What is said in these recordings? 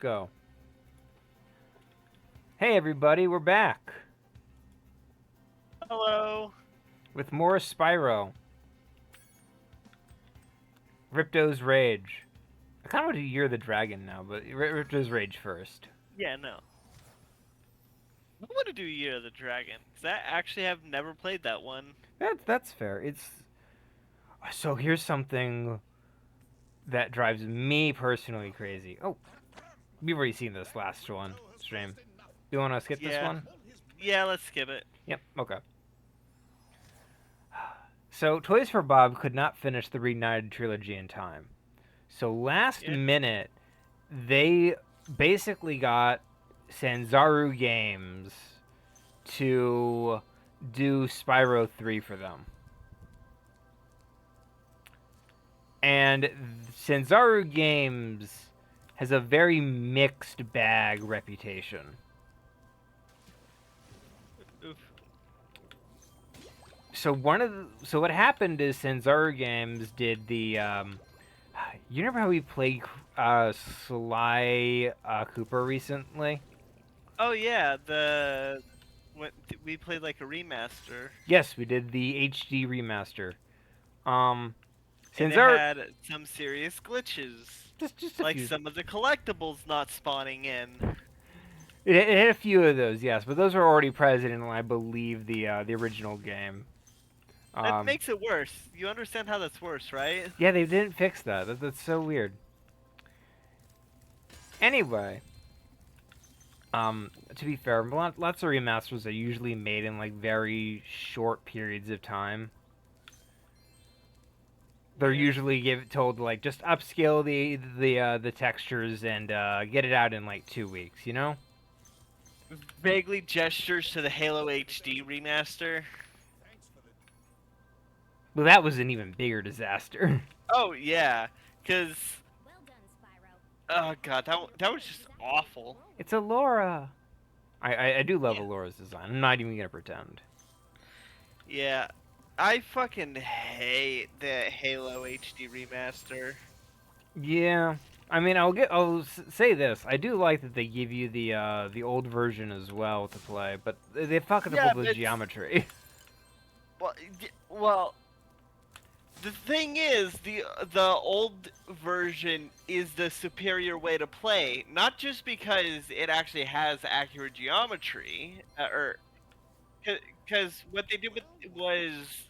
Go. Hey everybody, we're back Hello. with more Spyro. Ripto's Rage. I kind of want to do Year of the Dragon now, but Ripto's Rage first. Yeah, no. I want to do Year of the Dragon, because I actually have never played that one. That's fair. So here's something that drives me personally crazy. Oh, we've already seen this last one stream. Do you want to skip this Yeah. one? Yeah, let's skip it. Yep. Okay. So Toys for Bob could not finish the Reignited trilogy in time. So last Yeah. minute, they basically got Sanzaru Games to do Spyro 3 for them. And Sanzaru Games has a very mixed bag reputation. Oof. So what happened is Sanzaru Games did the you remember how we played Sly Cooper recently? Oh yeah, when we played like a remaster, Yes, we did the HD remaster. Um, and it Sanzaru, had some serious glitches, just a like few. some of the collectibles not spawning in. It had a few of those, yes, but those were already present in, I believe, the original game. That Um, makes it worse. You understand how that's worse, right? yeah, they didn't fix that. That's so weird. Anyway, to be fair, lots of remasters are usually made in like very short periods of time. They're Yeah. usually told to like just upscale the textures and get it out in like 2 weeks. You know? Vaguely gestures to the Halo HD remaster. Well, that was an even bigger disaster. Oh yeah, because Well done, Spyro. oh god, that was just awful. It's Alora. I do love Yeah, Alora's design. I'm not even gonna pretend. yeah. I fucking hate the Halo HD remaster. Yeah, I mean, I'll say this. I do like that they give you the old version as well to play, but they fuck it up Yeah, with the but it's, geometry. well, the thing is, the old version is the superior way to play, not just because it actually has accurate geometry, or because what they did with was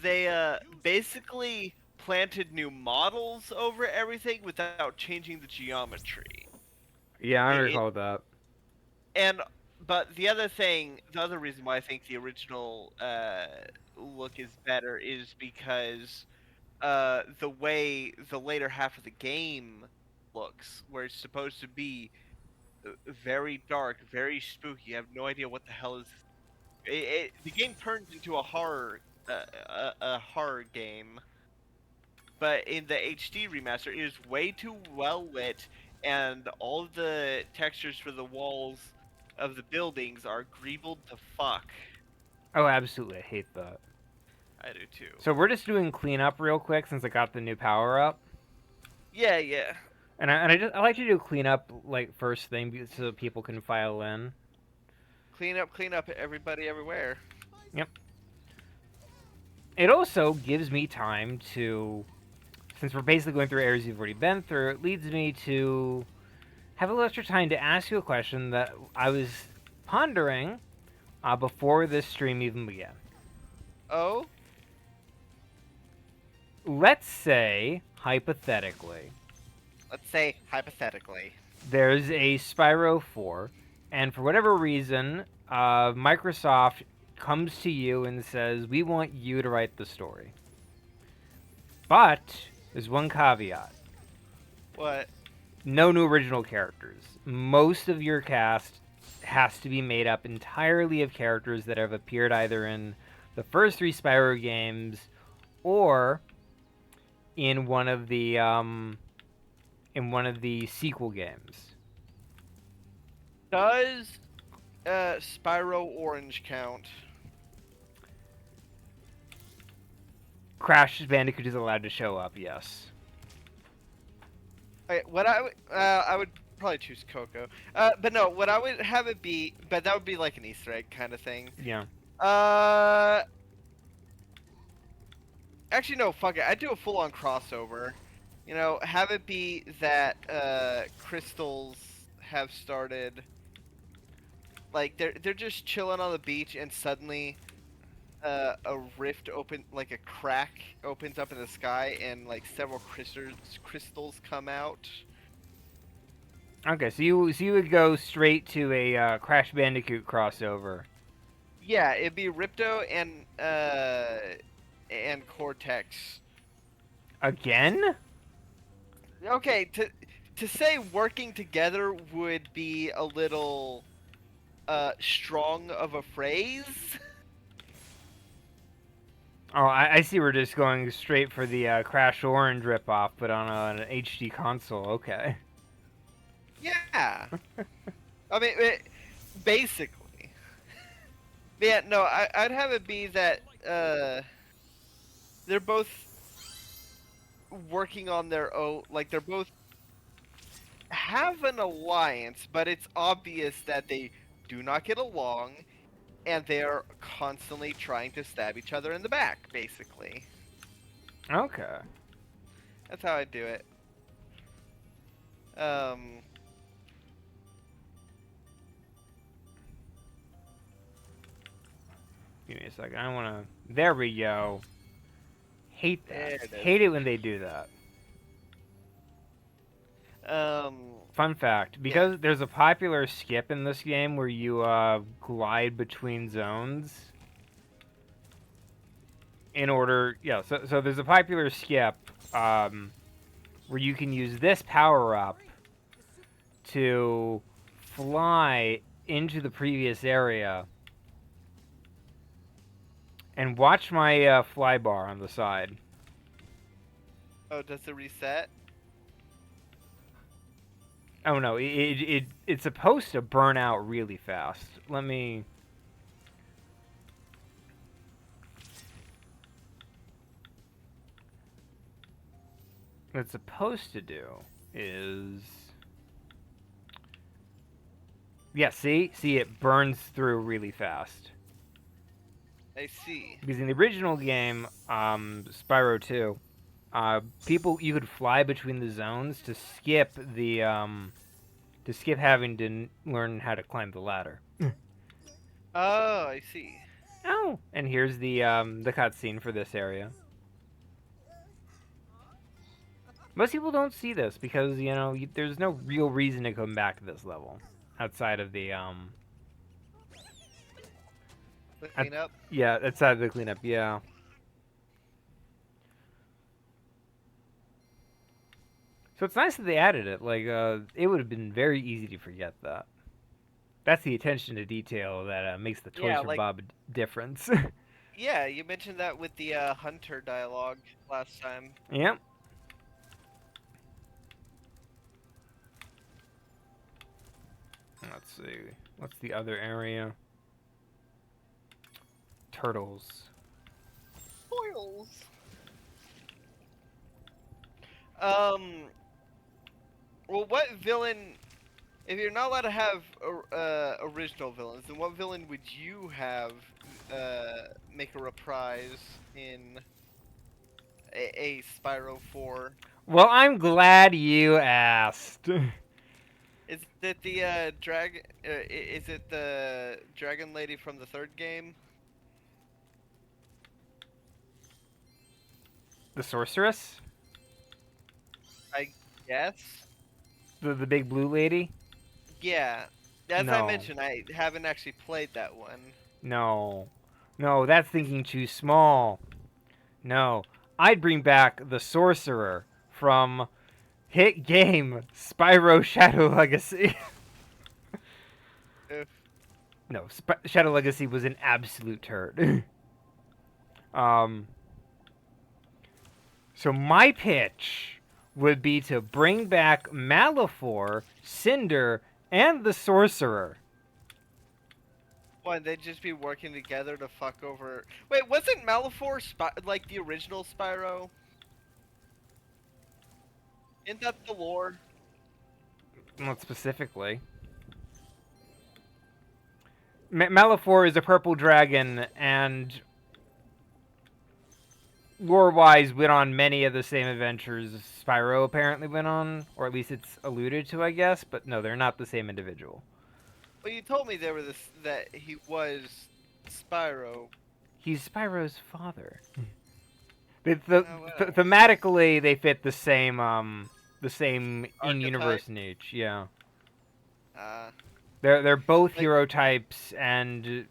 they basically planted new models over everything without changing the geometry. Yeah, I It recall that. and but the other reason why I think the original look is better is because the way the later half of the game looks, where it's supposed to be very dark, very spooky. You have no idea what the hell is. The game turns into a horror game, but in the HD remaster, it is way too well lit, and all of the textures for the walls of the buildings are greebled to fuck. Oh, absolutely, I hate that. I do too. So we're just doing cleanup real quick since I got the new power up, Yeah, yeah. and I like to do cleanup like first thing so people can file in. Clean up, everybody, everywhere. Yep. It also gives me time to, since we're basically going through areas you've already been through, it leads me to have a little extra time to ask you a question that I was pondering before this stream even began. Oh, Let's say, hypothetically, let's say hypothetically. there's a Spyro 4, and for whatever reason, Microsoft comes to you and says, we want you to write the story. But there's one caveat: What? no new original characters. Most of your cast has to be made up entirely of characters that have appeared either in the first three Spyro games or in one of the sequel games. Does Spyro Orange count? Crash Bandicoot is allowed to show up, yes. Okay, I would probably choose Coco. But no, what I would have it be, but that would be like an Easter egg kind of thing. Yeah. Uh, Actually no, fuck it. I'd do a full-on crossover. You know, have it be that crystals have started, like they're just chilling on the beach and suddenly a rift open, like a crack opens up in the sky and like several crystals come out. Okay, so you would go straight to a Crash Bandicoot crossover. Yeah, it'd be Ripto and Cortex. Again? Okay, to say working together would be a little strong of a phrase. Oh, I see. We're just going straight for the Crash Orange ripoff, but on an HD console. Okay. Yeah. I mean, basically. Yeah, no, I'd have it be that they're both working on their own, like they're both have an alliance, but it's obvious that they do not get along and they are constantly trying to stab each other in the back, basically. Okay. That's how I do it. Um, Give me a second. I want to. There we go. Hate there that. it is. Hate it when they do that. Um, Fun fact: because there's a popular skip in this game where you glide between zones. In order, yeah. So there's a popular skip where you can use this power up to fly into the previous area. And watch my fly bar on the side. oh, does it reset? Oh no, it's supposed to burn out really fast. Let me. What it's supposed to do is. Yeah, see, it burns through really fast. I see. Because in the original game, Spyro 2, people you could fly between the zones to skip having to learn how to climb the ladder. Oh, I see. Oh, and here's the cutscene for this area. Most people don't see this because there's no real reason to come back to this level outside of the The cleanup. yeah, outside of the cleanup. Yeah. So it's nice that they added it. Like, it would have been very easy to forget that. That's the attention to detail that makes the Toys Yeah, for like Bob difference. yeah, you mentioned that with the hunter dialogue last time. Yep. Let's see. What's the other area? Turtles. Spoils. Um. Well, what villain? If you're not allowed to have original villains, then what villain would you have make a reprise in a Spyro 4? Well, I'm glad you asked. Is it the dragon? Is it the dragon lady from the third game? The sorceress? I guess. The big blue lady? Yeah. As I No. mentioned, I haven't actually played that one. No. No, that's thinking too small. No. I'd bring back the sorcerer from hit game Spyro Shadow Legacy. If No, Shadow Legacy was an absolute turd. um so my pitch would be to bring back Malifor, Cinder, and the sorcerer. What, they'd just be working together to fuck over. Wait, wasn't Malifor like the original Spyro? Isn't that the lore? Not specifically. Malefor is a purple dragon, and lore-wise went on many of the same adventures Spyro apparently went on, or at least it's alluded to, I guess. But no, they're not the same individual. Well, you told me there were this that he was Spyro. He's Spyro's father. Oh well. Thematically, they fit the same Archetype. in-universe niche. Yeah, Uh, they're both like hero types and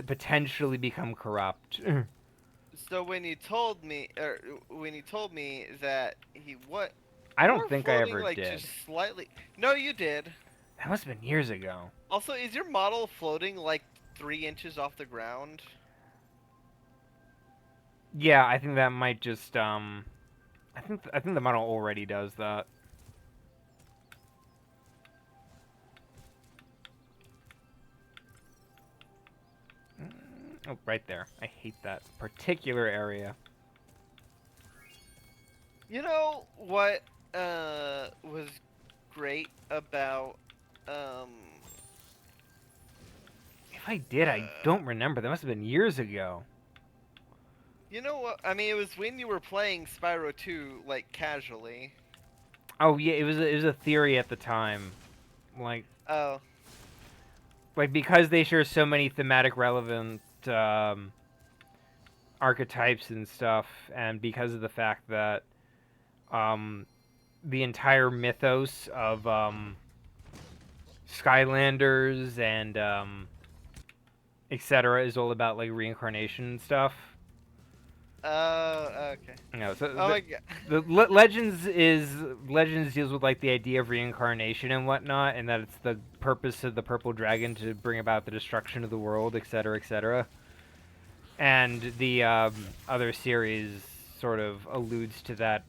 potentially become corrupt. so when you told me, or when you told me that he what I you don't were think I floating ever like did. just slightly. No, you did. That must have been years ago. Also, is your model floating like 3 inches off the ground? Yeah, I think that might just I think the model already does that. Oh, right there. I hate that particular area. You know what was great about um If I did, I don't remember. That must have been years ago. you know what? I mean, it was when you were playing Spyro 2 like casually. Oh yeah, it was a theory at the time. Like Oh, because they share so many thematic relevant archetypes and stuff, and because of the fact that um, the entire mythos of Skylanders and etc. is all about like reincarnation and stuff. okay. No, so Oh my god. Legends deals with like the idea of reincarnation and whatnot, and that it's the purpose of the purple dragon to bring about the destruction of the world, etc., etc. And the other series sort of alludes to that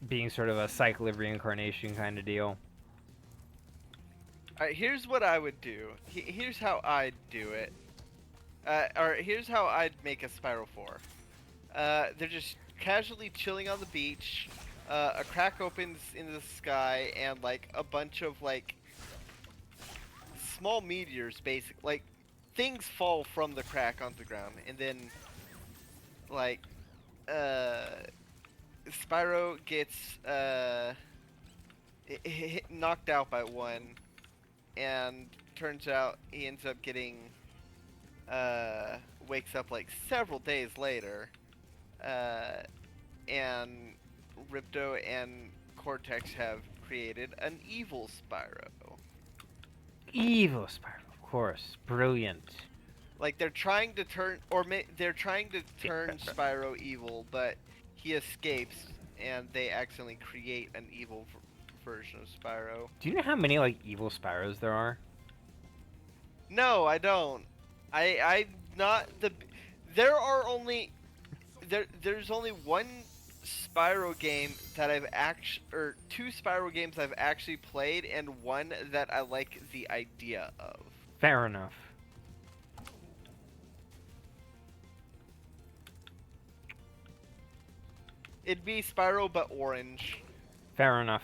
being sort of a cycle of reincarnation kind of deal. Alright, here's what I would do. Here's how I'd do it. Or here's how I'd make a Spyro 4. They're just casually chilling on the beach. A crack opens into the sky, and like a bunch of like small meteors, basic like things fall from the crack onto the ground, and then like uh, Spyro gets knocked out by one, and turns out he ends up getting wakes up like several days later, uh, and Ripto and Cortex have created an evil Spyro. Evil Spyro, of course, brilliant. Like they're trying to turn, they're trying to turn Spyro evil, but he escapes, and they accidentally create an evil version of Spyro. Do you know how many like evil Spyros there are? No, I don't. I'm not the. There are only there's only one Spyro game that I've actually, or two Spyro games I've actually played, and one that I like the idea of. Fair enough. It'd be Spyro but orange. Fair enough.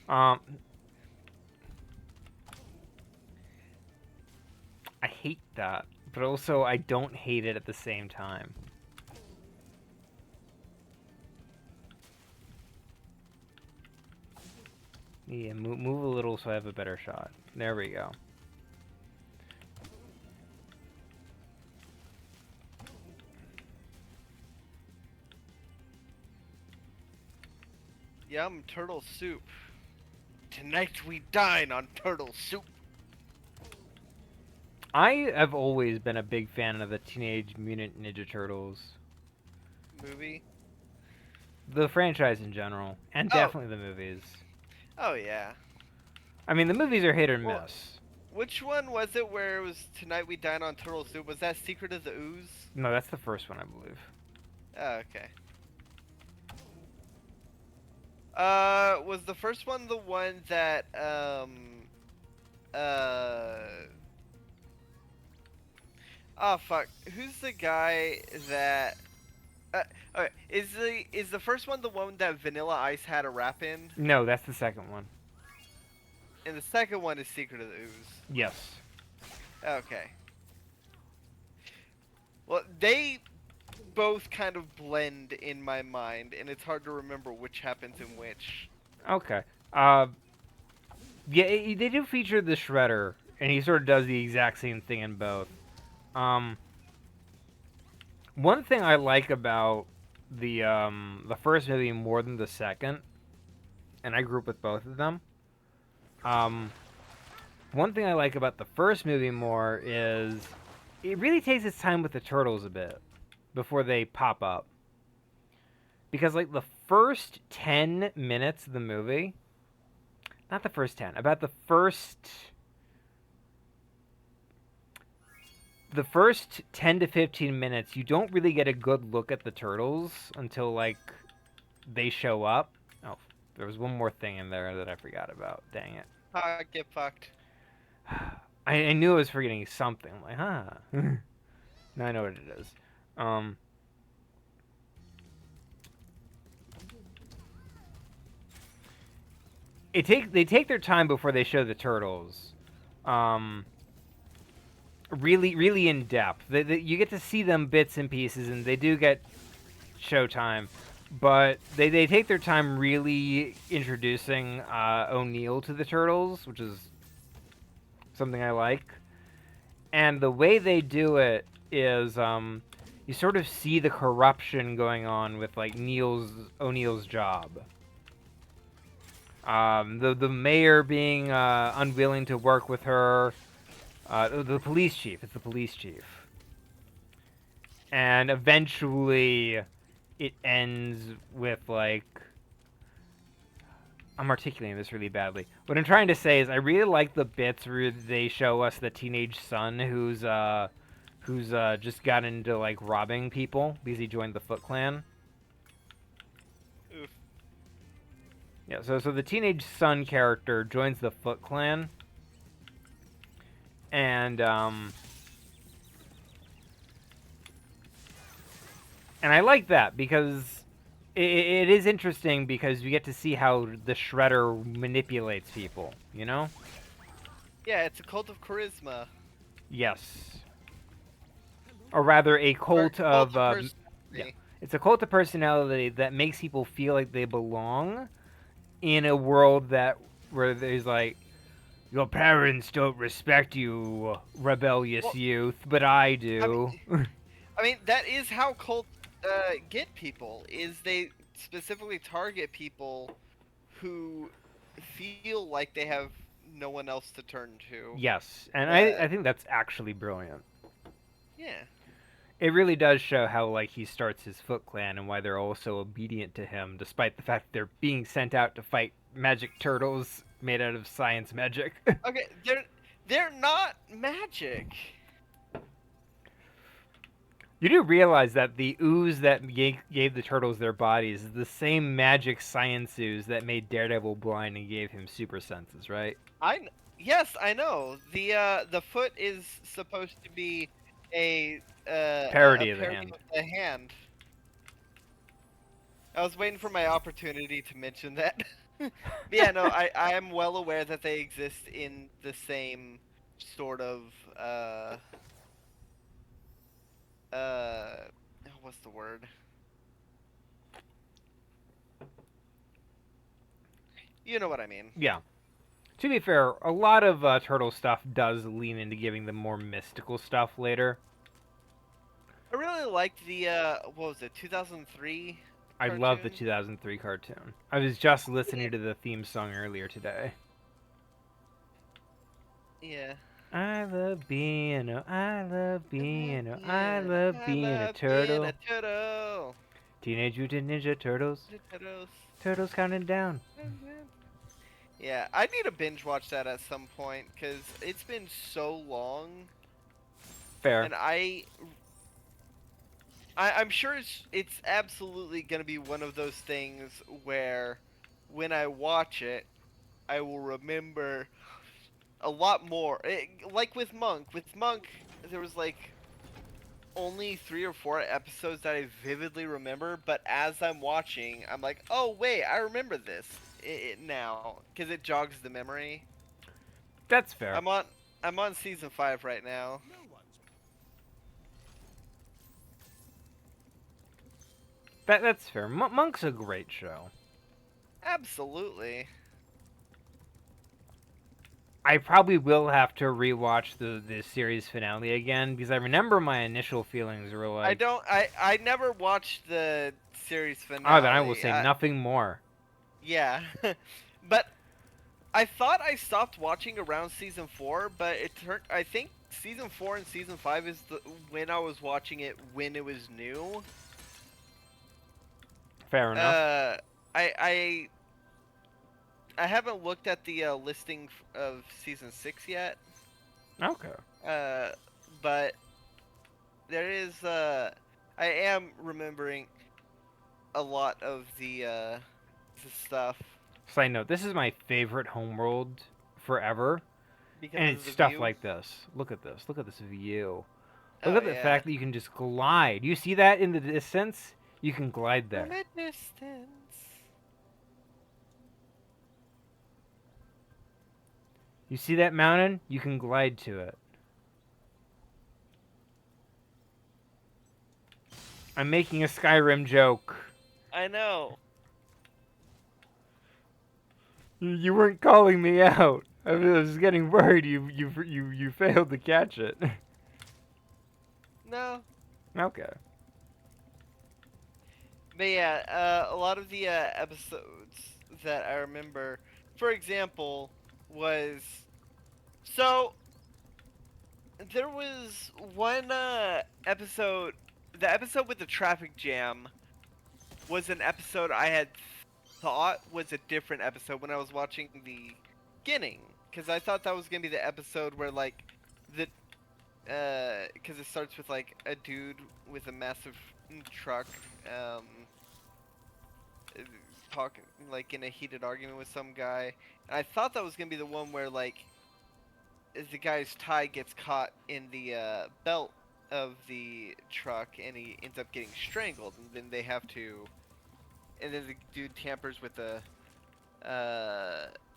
Um, I hate that, but also I don't hate it at the same time. Yeah, move a little so I have a better shot. There we go. Yum, turtle soup. Tonight we dine on turtle soup. I have always been a big fan of the Teenage Mutant Ninja Turtles. Movie. The franchise in general, and Oh, definitely the movies. oh yeah. I mean, the movies are hit or Well, miss. which one was it where it was Tonight We Dine on Turtle Soup? Was that Secret of the Ooze? No, that's the first one, I believe. Oh, okay. Was the first one the one that, oh fuck, who's the guy that, Okay, is the first one the one that Vanilla Ice had a rap in, No, that's the second one. and the second one is Secret of the Ooze? Yes. Okay. Well, they both kind of blend in my mind, and it's hard to remember which happens in which. Okay. Yeah, they do feature the Shredder, and he sort of does the exact same thing in both. Um, One thing I like about the first movie more than the second, and I grew up with both of them. Um, One thing I like about the first movie more is it really takes its time with the turtles a bit before they pop up. Because like the first 10 minutes of the movie, not the first 10, about the first 10 to 15 minutes, you don't really get a good look at the turtles until like they show up. Oh, there was one more thing in there that I forgot about. Dang it. Ah, get fucked. I knew I was forgetting something. I'm like, huh. Now I know what it is. Um, they take their time before they show the turtles. Um, really in depth. You get to see them bits and pieces, and they do get showtime. But they take their time really introducing O'Neill to the turtles, which is something I like. And the way they do it is you sort of see the corruption going on with like O'Neill's job. The mayor being unwilling to work with her. The police chief. It's the police chief. And eventually, it ends with like I'm articulating this really badly. What I'm trying to say is I really like the bits where they show us the teenage son who's just got into like robbing people because he joined the Foot Clan. Oof. Yeah, so the teenage son character joins the Foot Clan, and and I like that because it is interesting because you get to see how the Shredder manipulates people. You know? Yeah, it's a cult of charisma. Yes. Or rather, a Or cult cult of of yeah. personality. It's a cult of personality that makes people feel like they belong in a world that where there's like your parents don't respect you, rebellious Well, youth, but I I mean, do. that is how cults get people. Is they specifically target people who feel like they have no one else to turn to. Yes, and Uh, I think that's actually brilliant. yeah. It really does show how like he starts his Foot Clan and why they're all so obedient to him, despite the fact they're being sent out to fight magic turtles made out of science magic. Okay, they're not magic. You do realize that the ooze that gave the turtles their bodies is the same magic science ooze that made Daredevil blind and gave him super senses, right? Yes, I know. The foot is supposed to be a Parody of the parody hand. of the hand. I was waiting for my opportunity to mention that. But yeah, no, I am well aware that they exist in the same sort of uh what's the word? You know what I mean. Yeah. To be fair, a lot of turtle stuff does lean into giving them more mystical stuff later. I really liked the what was it, 2003 I love the cartoon? 2003 cartoon. I was just Yeah. listening to the theme song earlier today. Yeah. I love being I Yeah, love I being a love being a turtle. turtle. Teenage Mutant Ninja Turtles. The turtles. Turtles counting down. Yeah, I need to binge watch that at some point because it's been so long, Fair. and I'm sure it's absolutely gonna be one of those things where when I watch it, I will remember a lot more. Like with Monk. With Monk, there was like only 3 or 4 episodes that I vividly remember, but as I'm watching, I'm like, oh wait, I remember this now because it jogs the memory. That's fair. I'm on I'm on season 5 right now. That's fair. Monk's a great show. Absolutely. I probably will have to rewatch the series finale again because I remember my initial feelings were I like, don't. I never watched the series oh, then I will finale. say nothing more. Yeah, but I thought I stopped watching around season 4, but it turned. I think season 4 and season 5 is when I was watching it when it was new. Fair enough. Uh, I I I haven't looked at the listing of season 6 yet. Okay. Uh, but there is. I am remembering a lot of the stuff Side note: this is my favorite homeworld forever, because and of it's the stuff view. like this. Look at this. Look at this view. Look Oh at the yeah. fact that you can just glide. You see that in the distance? You can glide From there. a distance. You see that mountain? You can glide to it. I'm making a Skyrim joke. I know. You weren't calling me out. I was getting worried. You failed to catch it. No. Okay. But yeah, a lot of the episodes that I remember, for example, was so there was one episode. The episode with the traffic jam was an episode I had thought was a different episode when I was watching the beginning, because I thought that was gonna be the episode where like the because it starts with like a dude with a massive truck, um, uh, talking like in a heated argument with some guy. And I thought that was gonna be the one where like the guy's tie gets caught in the belt of the truck and he ends up getting strangled, and then they have to, and then the dude tampers with the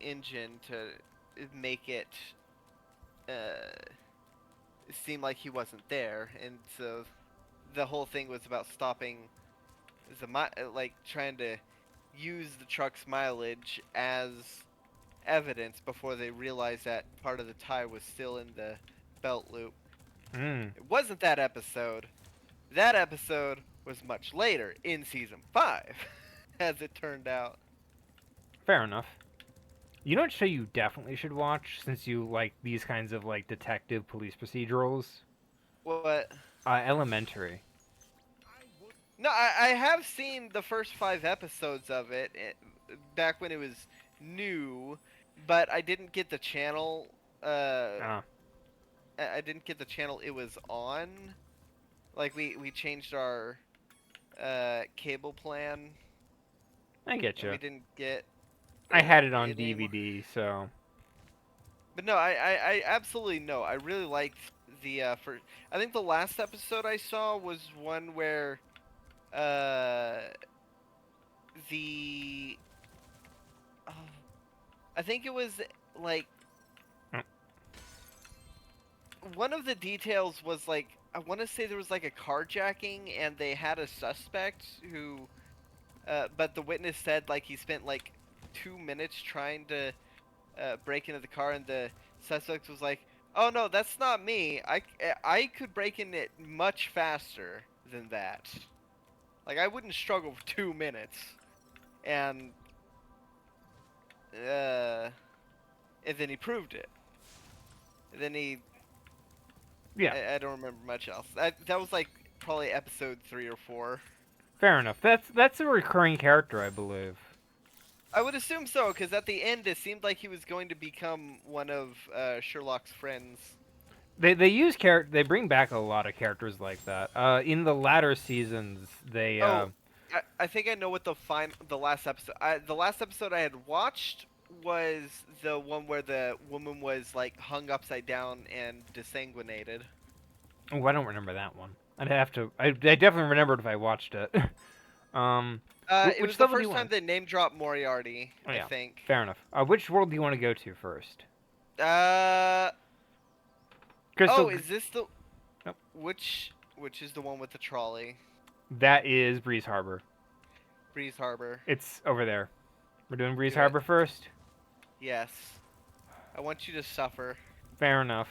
engine to make it uh, seem like he wasn't there, and so the whole thing was about stopping like trying to use the truck's mileage as evidence before they realized that part of the tie was still in the belt loop. Hmm. It wasn't that episode. That episode was much later in season 5, as it turned out. Fair enough. You know what show you definitely should watch since you like these kinds of like detective police procedurals? What? Elementary. No, I have seen the first 5 episodes of it back when it was new, but I didn't get the channel. Ah, I didn't get the channel it was on. Like we changed our cable plan, I get and you. we didn't get I had it on it anymore. DVD, so But no, I absolutely know. I really liked the first. I think the last episode I saw was one where uh the oh, I think it was like mm, one of the details was like I want to say there was like a carjacking and they had a suspect who but the witness said like he spent like 2 minutes trying to break into the car, and the suspect was like, "Oh no, that's not me. I could break in it much faster than that. Like I wouldn't struggle for 2 minutes." And uh, and then he proved it. And then yeah, I don't remember much else. That was like probably episode 3 or 4. fair enough. That's a recurring character, I believe. I would assume so, because at the end it seemed like he was going to become one of Sherlock's friends. They use they bring back a lot of characters like that. In the latter seasons, they Oh, I think I know what the last episode. The last episode I had watched was the one where the woman was like hung upside down and desanguinated. oh, I don't remember that one. I'd have to. I definitely remembered if I watched it. It was Which the level do you first time want? they name dropped Moriarty, Oh I yeah, think. fair enough. Which world do you want to go to first? Uh Crystal. oh, is this the Nope. which is the one with the trolley? That is Breeze Harbor. Breeze Harbor. It's over there. We're doing Breeze Do it. Harbor first. Yes. I want you to suffer. Fair enough.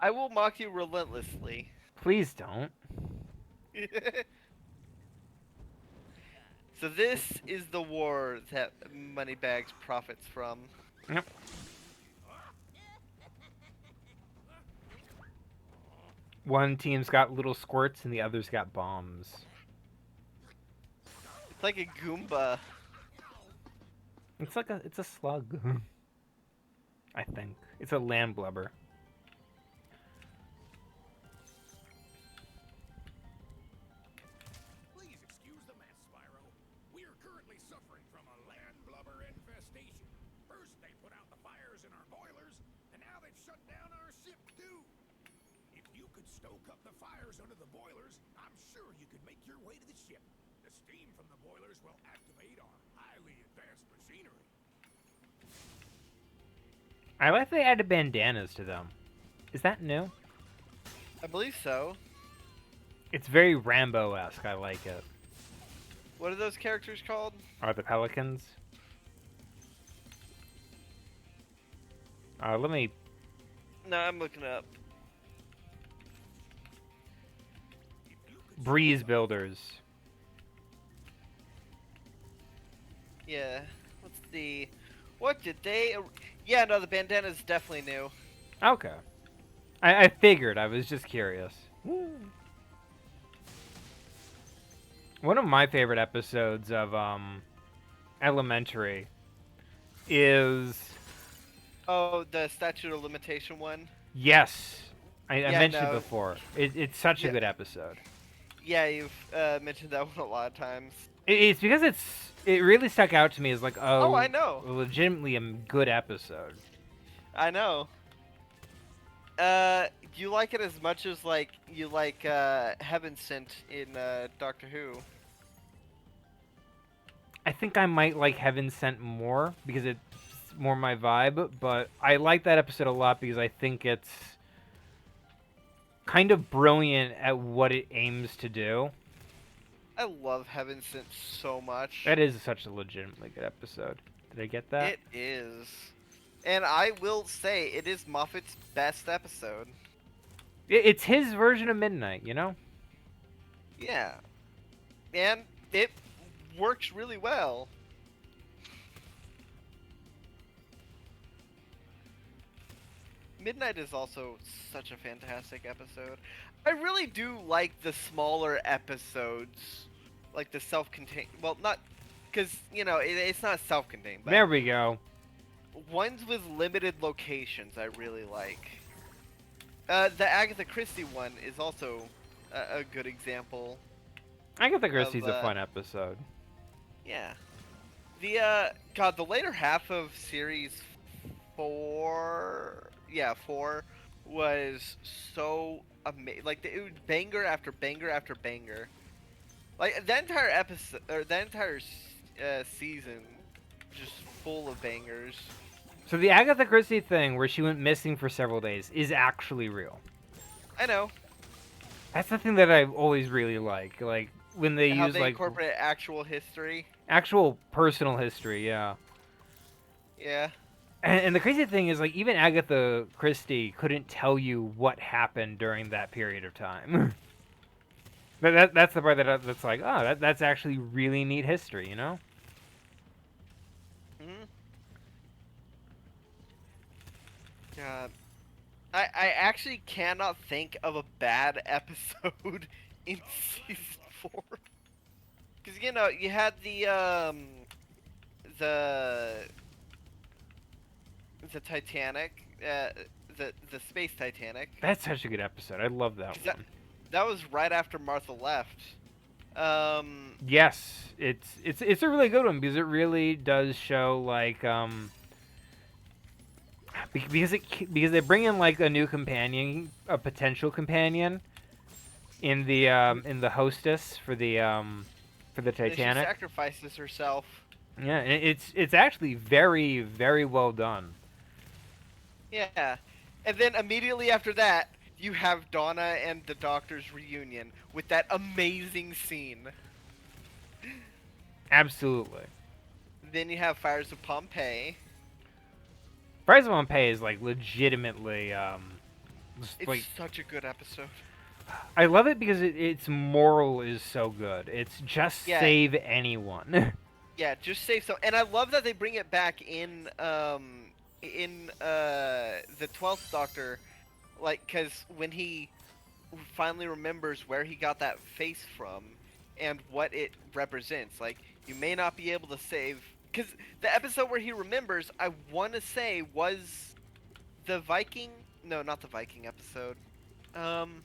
I will mock you relentlessly. Please don't. So this is the war that Moneybags profits from. Yep. One team's got little squirts and the other's got bombs. It's like a Goomba. It's a slug. I think. It's a land blubber. Please excuse the mess, Spyro. We are currently suffering from a land blubber infestation. First they put out the fires in our boilers, and now they've shut down our ship too. If you could stoke up the fires under the boilers, I'm sure you could make your way to the ship. The steam from the boilers will activate our highly advanced machinery. I like they added bandanas to them. Is that new? I believe so. It's very Rambo-esque. I like it. What are those characters called? Are the pelicans? Let me. No, I'm looking up. Breeze builders. Yeah. Let's see. What did they... Yeah, no, the bandana is definitely new. Okay. I figured. I was just curious. One of my favorite episodes of Elementary is Oh, the statute of limitation one? yes. I Yeah, mentioned it no. before. It's such a Yeah. good episode. Yeah, you've mentioned that one a lot of times. It's because it really stuck out to me as like Oh, I know. legitimately a good episode. I know. Do you like it as much as, like, you like, Heaven Sent in, Doctor Who? I think I might like Heaven Sent more because it's more my vibe, but I like that episode a lot because I think it's kind of brilliant at what it aims to do. I love Heaven Sent so much. That is such a legitimately good episode. Did I get that? It is. And I will say, it is Moffat's best episode. It's his version of Midnight, you know? Yeah. And it works really well. Midnight is also such a fantastic episode. I really do like the smaller episodes. Like the self-contained... Well, not... Because, you know, it's not self-contained, but... There we go. Ones with limited locations I really like. The Agatha Christie one is also a good example. Agatha Christie's Of, a fun episode. Yeah. The, God, the later half of series 4... Yeah, 4 was so amazing. Like, it was banger after banger after banger. Like, the entire episode, or the entire season, just full of bangers. So the Agatha Christie thing where she went missing for several days is actually real. I know. That's the thing that I always really like. Like when they How use they like incorporate actual history. actual personal history, yeah. Yeah. And the crazy thing is, like, even Agatha Christie couldn't tell you what happened during that period of time. That's the part that's like, oh, that's actually really neat history, you know? Hmm. God. I actually cannot think of a bad episode in season 4. Because, you know, you had the Titanic, the space Titanic. That's such a good episode. I love that 'Cause one. that was right after Martha left. Yes, it's a really good one because it really does show like because they bring in like a new companion, a potential companion in the hostess for the And she Titanic. sacrifices herself. Yeah, and it's actually very very well done. Yeah. And then immediately after that, you have Donna and the Doctor's reunion with that amazing scene. Absolutely. Then you have Fires of Pompeii. Rise of Pompeii is like legitimately just, It's like such a good episode. I love it because its moral is so good. It's just Yeah. save anyone. Yeah, just save some. And I love that they bring it back in the 12th Doctor, like, cuz when he finally remembers where he got that face from and what it represents. Like, you may not be able to save, because the episode where he remembers, I want to say, was the Viking. No, not the Viking episode. Um,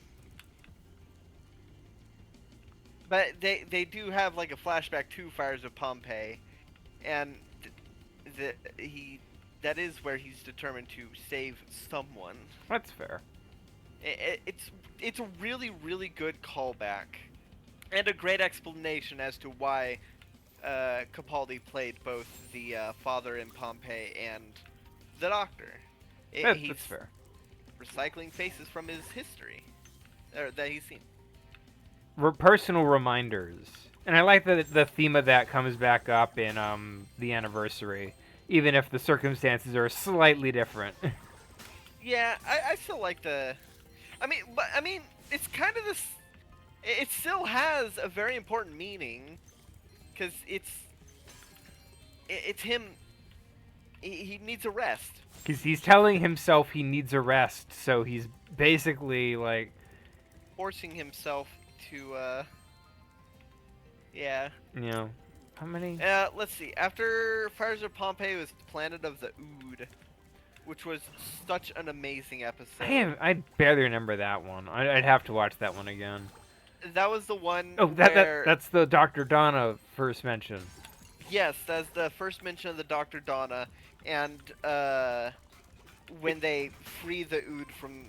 but they do have like a flashback to Fires of Pompeii, and he that is where he's determined to save someone. That's fair. It's a really good callback, and a great explanation as to why Capaldi played both the father in Pompeii and the Doctor. He's That's fair. recycling faces from his history, or that he's seen. Personal reminders, and I like that the theme of that comes back up in the anniversary, even if the circumstances are slightly different. Yeah, I still like the. I mean, it's kind of this. It still has a very important meaning, because it's him. He needs a rest. Because he's telling himself he needs a rest, so he's basically like, Forcing himself to yeah. you know, how many? Let's see. After Fires of Pompeii was Planet of the Ood, which was such an amazing episode. I barely remember that one. I'd have to watch that one again. That was the one Oh, where that's the Dr. Donna first mention. yes, that's the first mention of the Dr. Donna, and when they free the Ood from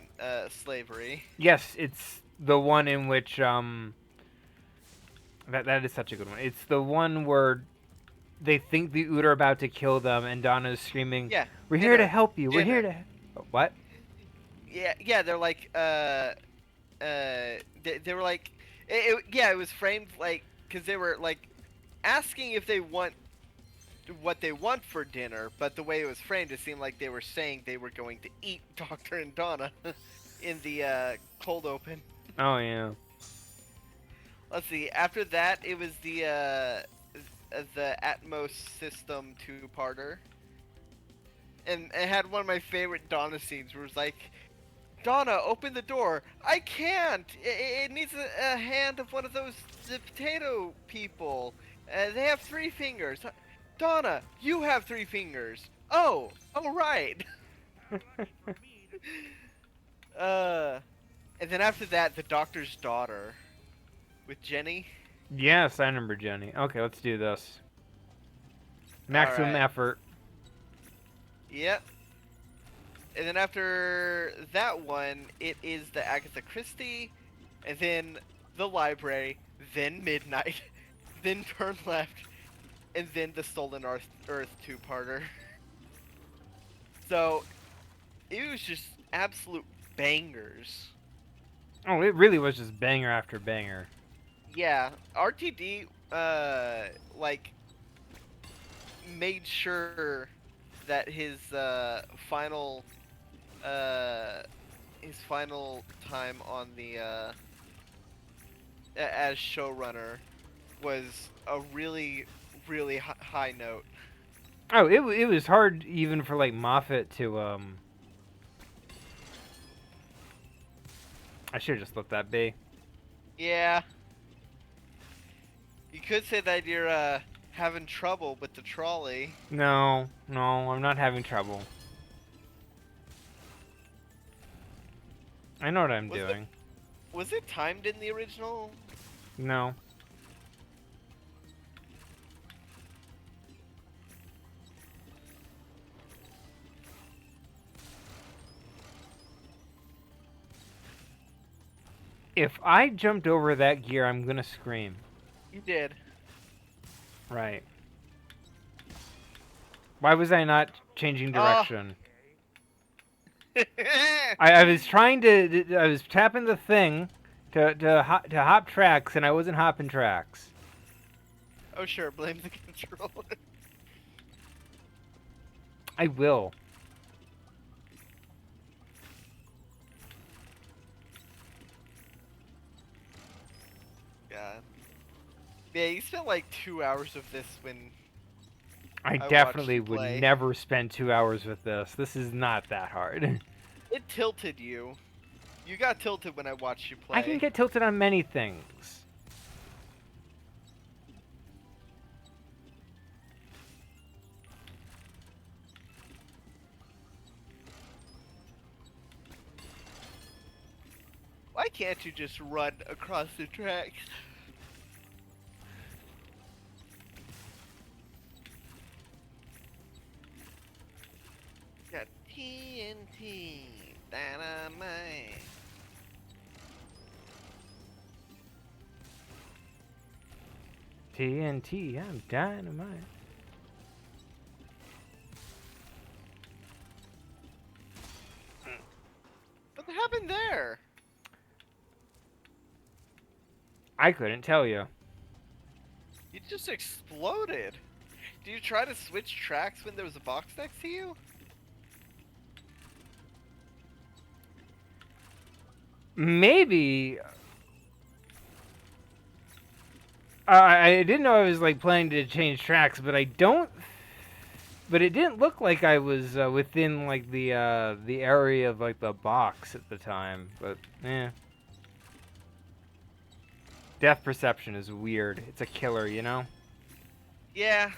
slavery. Yes, it's the one in which that is such a good one. It's the one where they think the Ood are about to kill them, and Donna's screaming, Yeah, "We're here to dinner, help you. We're here dinner. to." What? Yeah. They're like they were like yeah, it was framed like because they were like asking if they want what they want for dinner, but the way it was framed, it seemed like they were saying they were going to eat Doctor and Donna in the cold open. Oh yeah. Let's see. After that, it was the Atmos system two-parter, and it had one of my favorite Donna scenes where it was like, Donna, open the door. I can't. It needs a hand of one of those the potato people. They have 3 fingers. Donna, you have 3 fingers. Oh right. And then after that, the Doctor's daughter with Jenny. Yes, I remember Jenny. Okay, let's do this. Maximum Alright. effort. Yep. And then after that one, it is the Agatha Christie, and then the library, then Midnight, then Turn Left, and then the Stolen Earth two-parter. So, it was just absolute bangers. Oh, it really was just banger after banger. Yeah, RTD, like, made sure that his final time on the as showrunner was a really high note. Oh, it was hard even for like Moffat to I should have just let that be. Yeah, you could say that you're having trouble with the trolley. No, I'm not having trouble. I know what I'm doing. Was it timed in the original? No. If I jumped over that gear, I'm gonna scream. You did. Right. Why was I not changing Oh. direction? I was trying to. I was tapping the thing to hop tracks, and I wasn't hopping tracks. Oh sure, blame the controller. I will. God. Yeah, you spent like 2 hours of this when I I watched definitely you would play. never spend 2 hours with this. This is not that hard. It tilted you. You got tilted when I watched you play. I can get tilted on many things. Why can't you just run across the tracks? Got TNT dynamite. TNT, I'm dynamite. What happened there? I couldn't tell you. You just exploded. Did you try to switch tracks when there was a box next to you? Maybe. I didn't know I was like planning to change tracks, but I don't. But it didn't look like I was within like the area of like the box at the time. But yeah, depth perception is weird. It's a killer, you know. Yeah.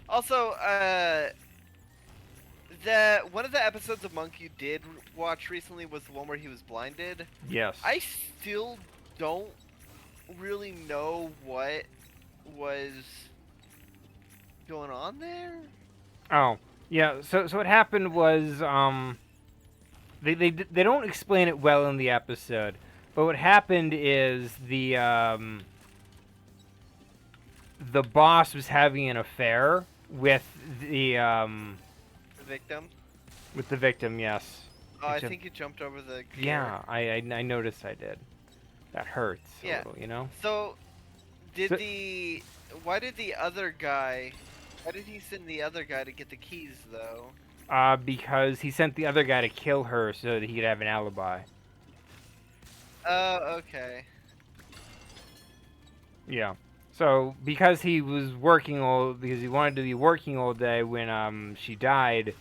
Also, the one of the episodes of Monk you did watch recently was the one where he was blinded. Yes. I still don't really know what was going on there. Oh, yeah. So what happened was they don't explain it well in the episode, but what happened is the boss was having an affair with the The victim. with the victim. Yes. Oh, I Which think you jumped over the. Gear. Yeah, I noticed I did. That hurts a Yeah. little, you know. So, did So- the why did the other guy? Why did he send the other guy to get the keys though? Because he sent the other guy to kill her so that he could have an alibi. Oh, okay. Yeah. So because he was working because he wanted to be working all day when she died,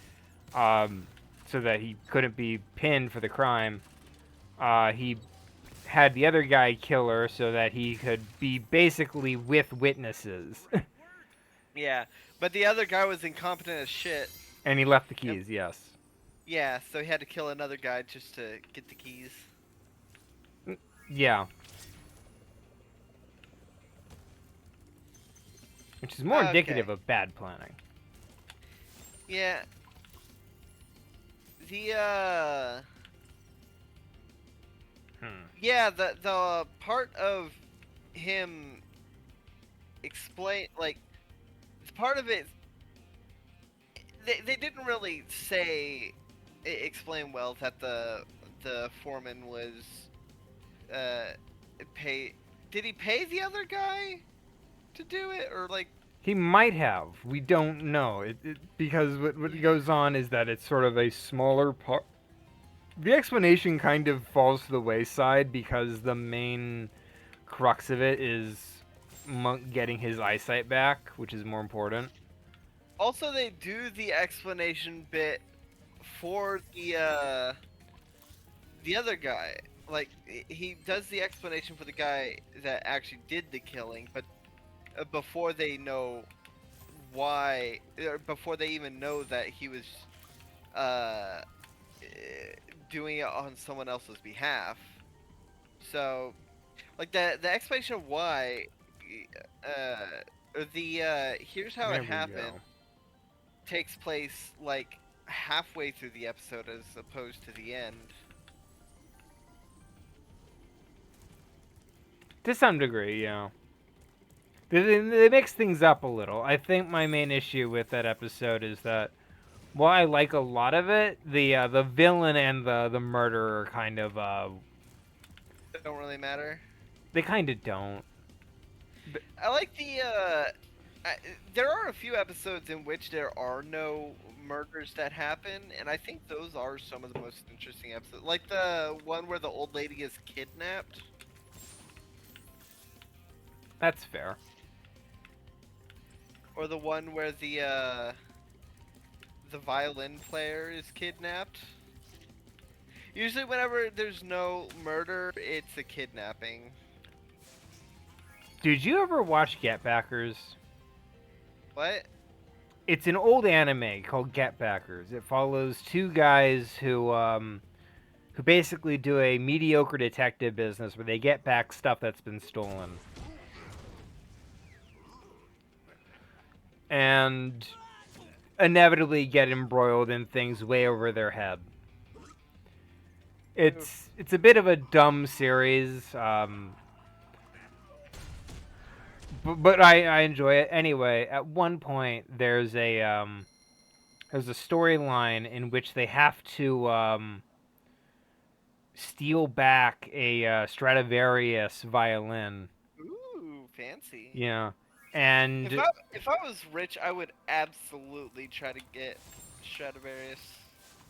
so that he couldn't be pinned for the crime, he had the other guy kill her so that he could be basically with witnesses. Yeah, but the other guy was incompetent as shit. And he left the keys. Yes. Yeah, so he had to kill another guy just to get the keys. Yeah. Which is more indicative of bad planning. Yeah. The Yeah, the part of him explain like part of it they didn't really explain well that the foreman was pay did he pay the other guy to do it or like He might have. We don't know. Because what goes on is that it's sort of a smaller part. The explanation kind of falls to the wayside because the main crux of it is Monk getting his eyesight back, which is more important. also they do the explanation bit for the other guy like he does the explanation for the guy that actually did the killing but before they know why or before they even know that he was uh doing it on someone else's behalf so like the explanation of why here's how There it we happened go. takes place like halfway through the episode as opposed to the end. To some degree, yeah. They mix things up a little. I think my main issue with that episode is that while I like a lot of it, the villain and the murderer kind of Don't really matter. they kind of don't. I like the I, there are a few episodes in which there are no murders that happen, and I think those are some of the most interesting episodes. Like the one where the old lady is kidnapped, That's fair. or the one where the violin player is kidnapped. Usually, whenever there's no murder, it's a kidnapping. Did you ever watch Get Backers? What? It's an old anime called Get Backers. It follows two guys who basically do a mediocre detective business where they get back stuff that's been stolen. And inevitably get embroiled in things way over their head. It's a bit of a dumb series, but I enjoy it anyway. At one point, there's a storyline in which they have to steal back a Stradivarius violin. Ooh, fancy. Yeah, and If I was rich, I would absolutely try to get Stradivarius.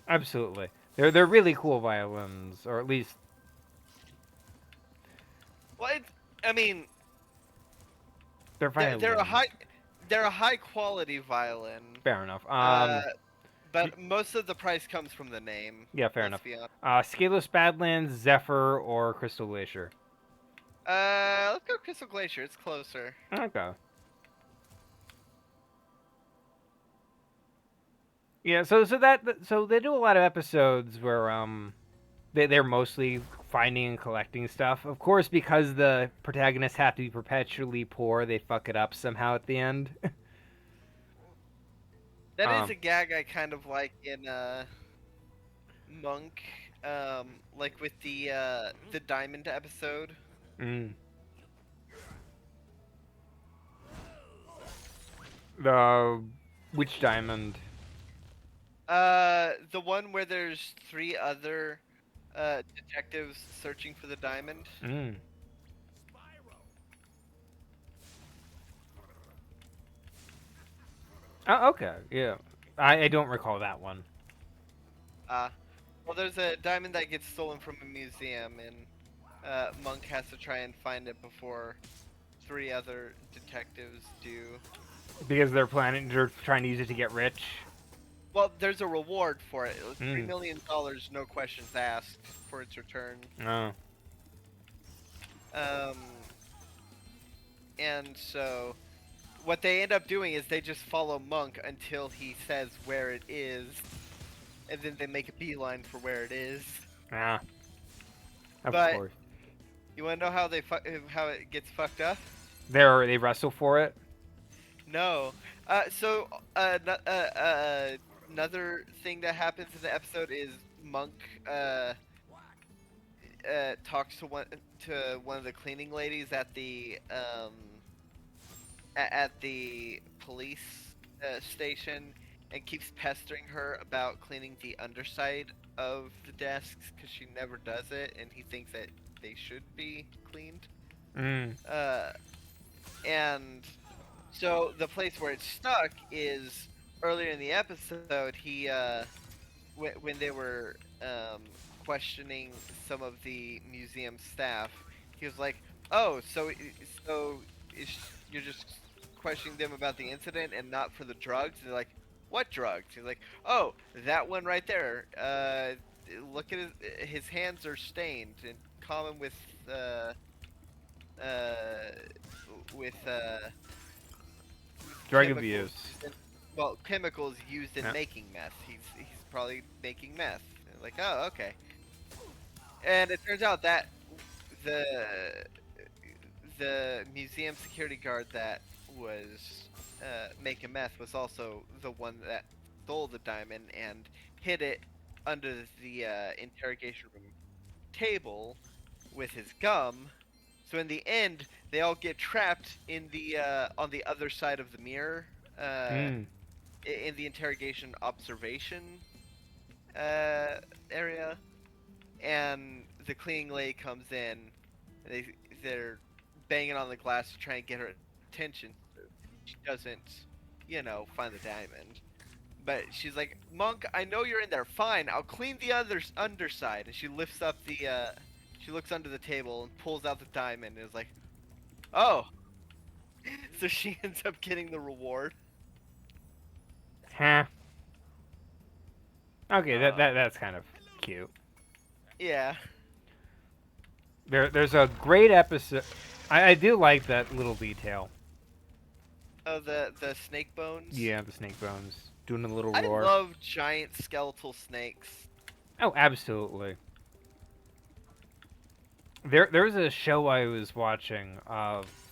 absolutely, they're really cool violins, or at least Well, I mean, they're violins. they're a high quality violin. Fair enough. But most of the price comes from the name. Yeah, fair Let's enough. be honest. Scalos Badlands, Zephyr, or Crystal Glacier. Let's go Crystal Glacier. It's closer. Okay. Yeah, so they do a lot of episodes where they're mostly finding and collecting stuff. Of course, because the protagonists have to be perpetually poor, they fuck it up somehow at the end. That is a gag I kind of like in Monk. Like with the diamond episode. Mm. The which diamond? The one where there's three other detectives searching for the diamond. Mm. Spyro. Oh, okay. Yeah, I don't recall that one. Well, there's a diamond that gets stolen from a museum, and Monk has to try and find it before three other detectives do. Because they're trying to use it to get rich. Well, there's a reward for it. $3 Mm. million, no questions asked, for its return. Oh. Um, and so, what they end up doing is they just follow Monk until he says where it is, and then they make a beeline for where it is. Ah. Of But- course. You want to know how how it gets fucked up? They wrestle for it. No. Another thing that happens in the episode is Monk talks to one of the cleaning ladies at the at the police station, and keeps pestering her about cleaning the underside of the desks because she never does it, and he thinks that they should be cleaned. Mm. And so the place where it's stuck is earlier in the episode. He when they were questioning some of the museum staff, he was like, "Oh, so you're just questioning them about the incident and not for the drugs?" And they're like, "What drugs?" He's like, "Oh, that one right there. Look at his hands are stained, and common with Drug chemicals abuse. used in- well, chemicals used in Yeah. making meth. He's probably making meth." Like, oh, okay. And it turns out that the museum security guard that was making meth was also the one that stole the diamond and hid it under the interrogation room table with his gum, So in the end, they all get trapped in the on the other side of the mirror, uh, Mm. in the interrogation observation area, and the cleaning lady comes in. And they're banging on the glass to try and get her attention. So she doesn't, find the diamond. But she's like, "Monk, I know you're in there. Fine, I'll clean the other underside." And she lifts up she looks under the table and pulls out the diamond and is like, "Oh." So she ends up getting the reward. Huh. Okay, Uh, that's kind of cute. yeah. There's a great episode. I do like that little detail. Oh, the snake bones. Yeah, the snake bones doing a little I roar. love giant skeletal snakes. Oh, absolutely. There was a show I was watching,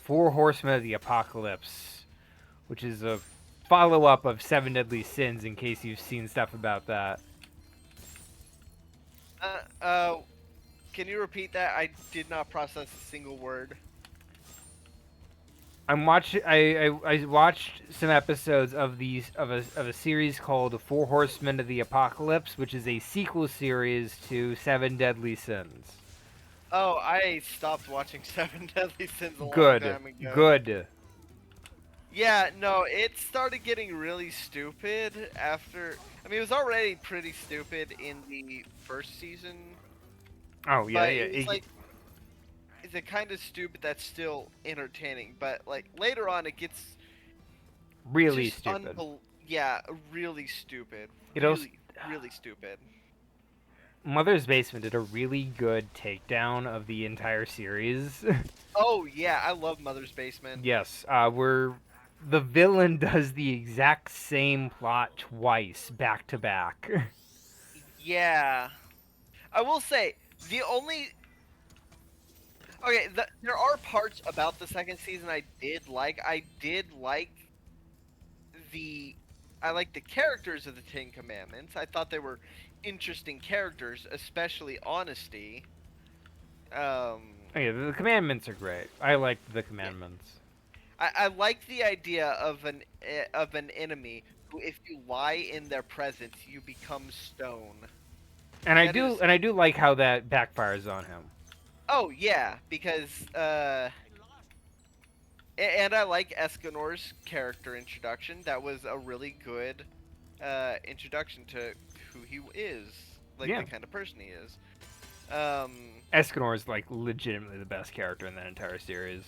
Four Horsemen of the Apocalypse, which is a follow up of Seven Deadly Sins. In case you've seen stuff about that. Uh, uh, can you repeat that? I did not process a single word. I watched some episodes of a series called Four Horsemen of the Apocalypse, which is a sequel series to Seven Deadly Sins. Oh, I stopped watching Seven Deadly Sins a long Good, time ago. good. Yeah, no, it started getting really stupid after. I mean, it was already pretty stupid in the first season, Oh yeah, but yeah. it was like it's a kind of stupid that's still entertaining. But like later on, it gets Really just stupid. yeah, really stupid, It also really stupid. Mother's Basement did a really good takedown of the entire series. Oh yeah, I love Mother's Basement. Yes, where the villain does the exact same plot twice, back to back. Yeah, I will say the only okay, there are parts about the second season I did like. The I like the characters of the Ten Commandments. I thought they were interesting characters, especially Honesty. Okay, the commandments are great. I liked the Yeah, commandments. I like the idea of an enemy who, if you lie in their presence, you become stone. That is And I do like how that backfires on him. oh yeah, because and I like Escanor's character introduction. That was a really good introduction to who he is, like Yeah. the kind of person he is. Um, Escanor is like legitimately the best character in that entire series.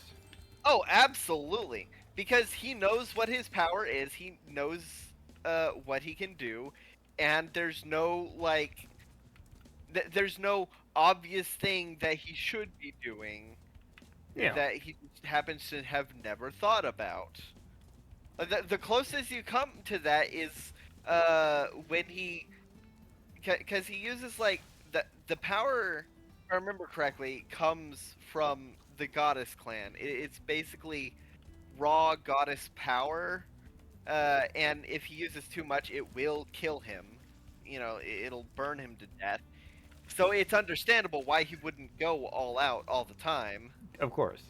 oh, absolutely, because he knows what his power is. He knows what he can do, and there's no there's no obvious thing that he should be doing Yeah. that he just happens to have never thought about. The closest you come to that is when because he uses like the power, if I remember correctly, comes from the goddess clan. It's basically raw goddess power, and if he uses too much, it will kill him. It'll burn him to death. So it's understandable why he wouldn't go all out all the time. Of course.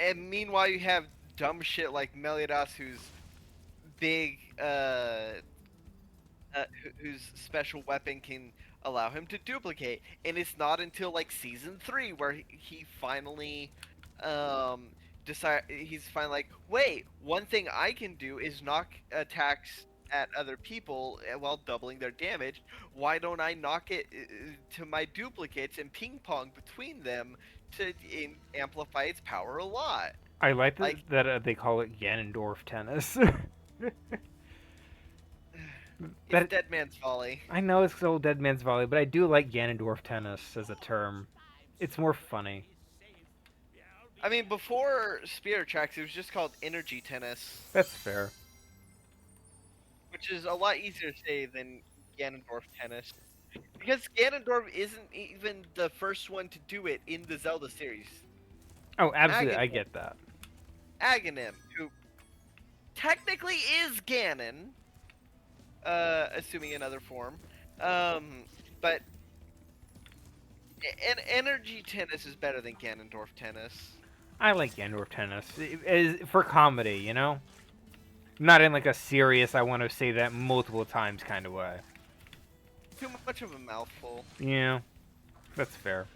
And meanwhile, you have dumb shit like Meliodas, who's big, whose special weapon can allow him to duplicate. And it's not until like season 3 where he finally decide he's finally like, wait, one thing I can do is knock attacks at other people while doubling their damage. Why don't I knock it to my duplicates and ping pong between them to amplify its power a lot? I like Like, that they call it Ganondorf tennis. it's that Dead Man's Folly. I know it's old Dead Man's Volley, but I do like Ganondorf tennis as a term. It's more funny. I mean, before Spirit Tracks, it was just called Energy Tennis, That's fair. which is a lot easier to say than Ganondorf Tennis. Because Ganondorf isn't even the first one to do it in the Zelda series. Oh, absolutely, I Aghanim, get that. Aghanim, who technically is Ganon, assuming another form, but And energy tennis is better than Ganondorf tennis. I like Gandorf tennis for comedy, you know, not in like a serious. I want to say that multiple times kind of way. Too much of a mouthful. Yeah, that's fair.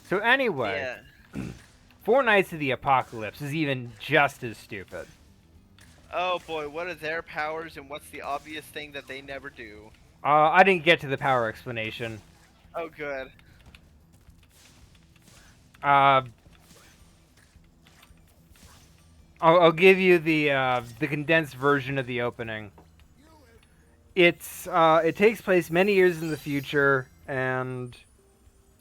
So anyway, Yeah. Four Knights of the Apocalypse is even just as stupid. Oh boy, what are their powers and what's the obvious thing that they never do? I didn't get to the power explanation. Oh good. Uh, I'll give you the condensed version of the opening. It takes place many years in the future, and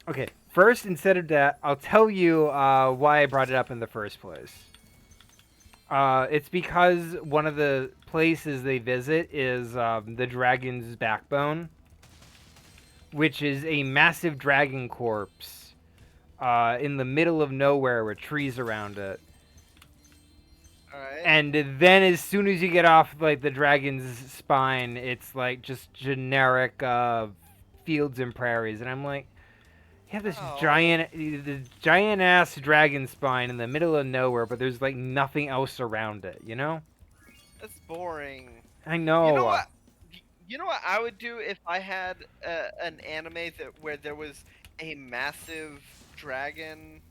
okay. First, instead of that, I'll tell you why I brought it up in the first place. It's because one of the places they visit is the dragon's backbone, which is a massive dragon corpse in the middle of nowhere with trees around it. Alright. And then as soon as you get off like the dragon's spine, it's like just generic fields and prairies, and I'm like, you have this Oh, giant ass dragon spine in the middle of nowhere, but there's like nothing else around it, you know? that's boring. I You know know. what? You know what I would do if I had an anime that where there was a massive dragon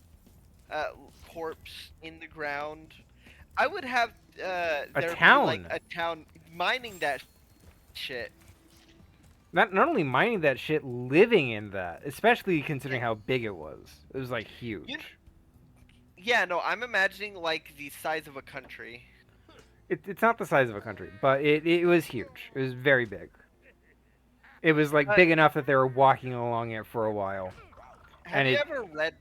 corpse in the ground. I would have A there be like town. a town mining that shit. Not only mining that shit, living in that, especially Yeah, considering how big it was. It was like you, huge. yeah, no, I'm imagining like the size of a country. It's not the size of a country, but it was huge. It was very big. It was like Uh, big enough that they were walking along it for a while. have And you it ever read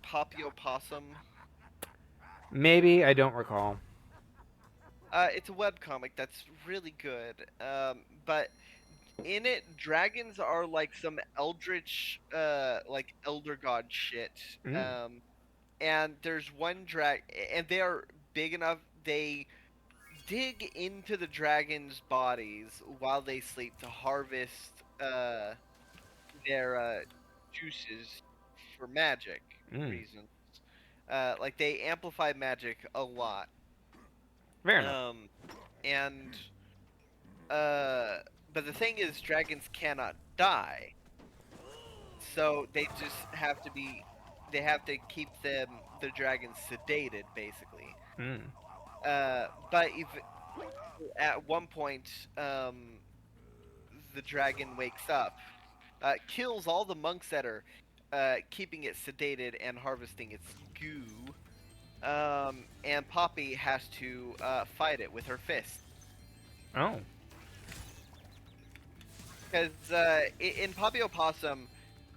Poppy Opossum? maybe I don't recall. It's a webcomic that's really good. But in it, dragons are like some eldritch, like elder god shit. Mm. Um, and there's one drag, and they are big enough. They dig into the dragon's bodies while they sleep to harvest their juices for magic Mm. reasons. Like they amplify magic a lot. Fair enough. Um, and uh, but the thing is, dragons cannot die, so they just have to be. They have to keep the dragons sedated, basically. Mm. But if at one point the dragon wakes up, kills all the monks that are keeping it sedated and harvesting its goo. And Poppy has to fight it with her fist. Oh. Because in Poppy Opossum,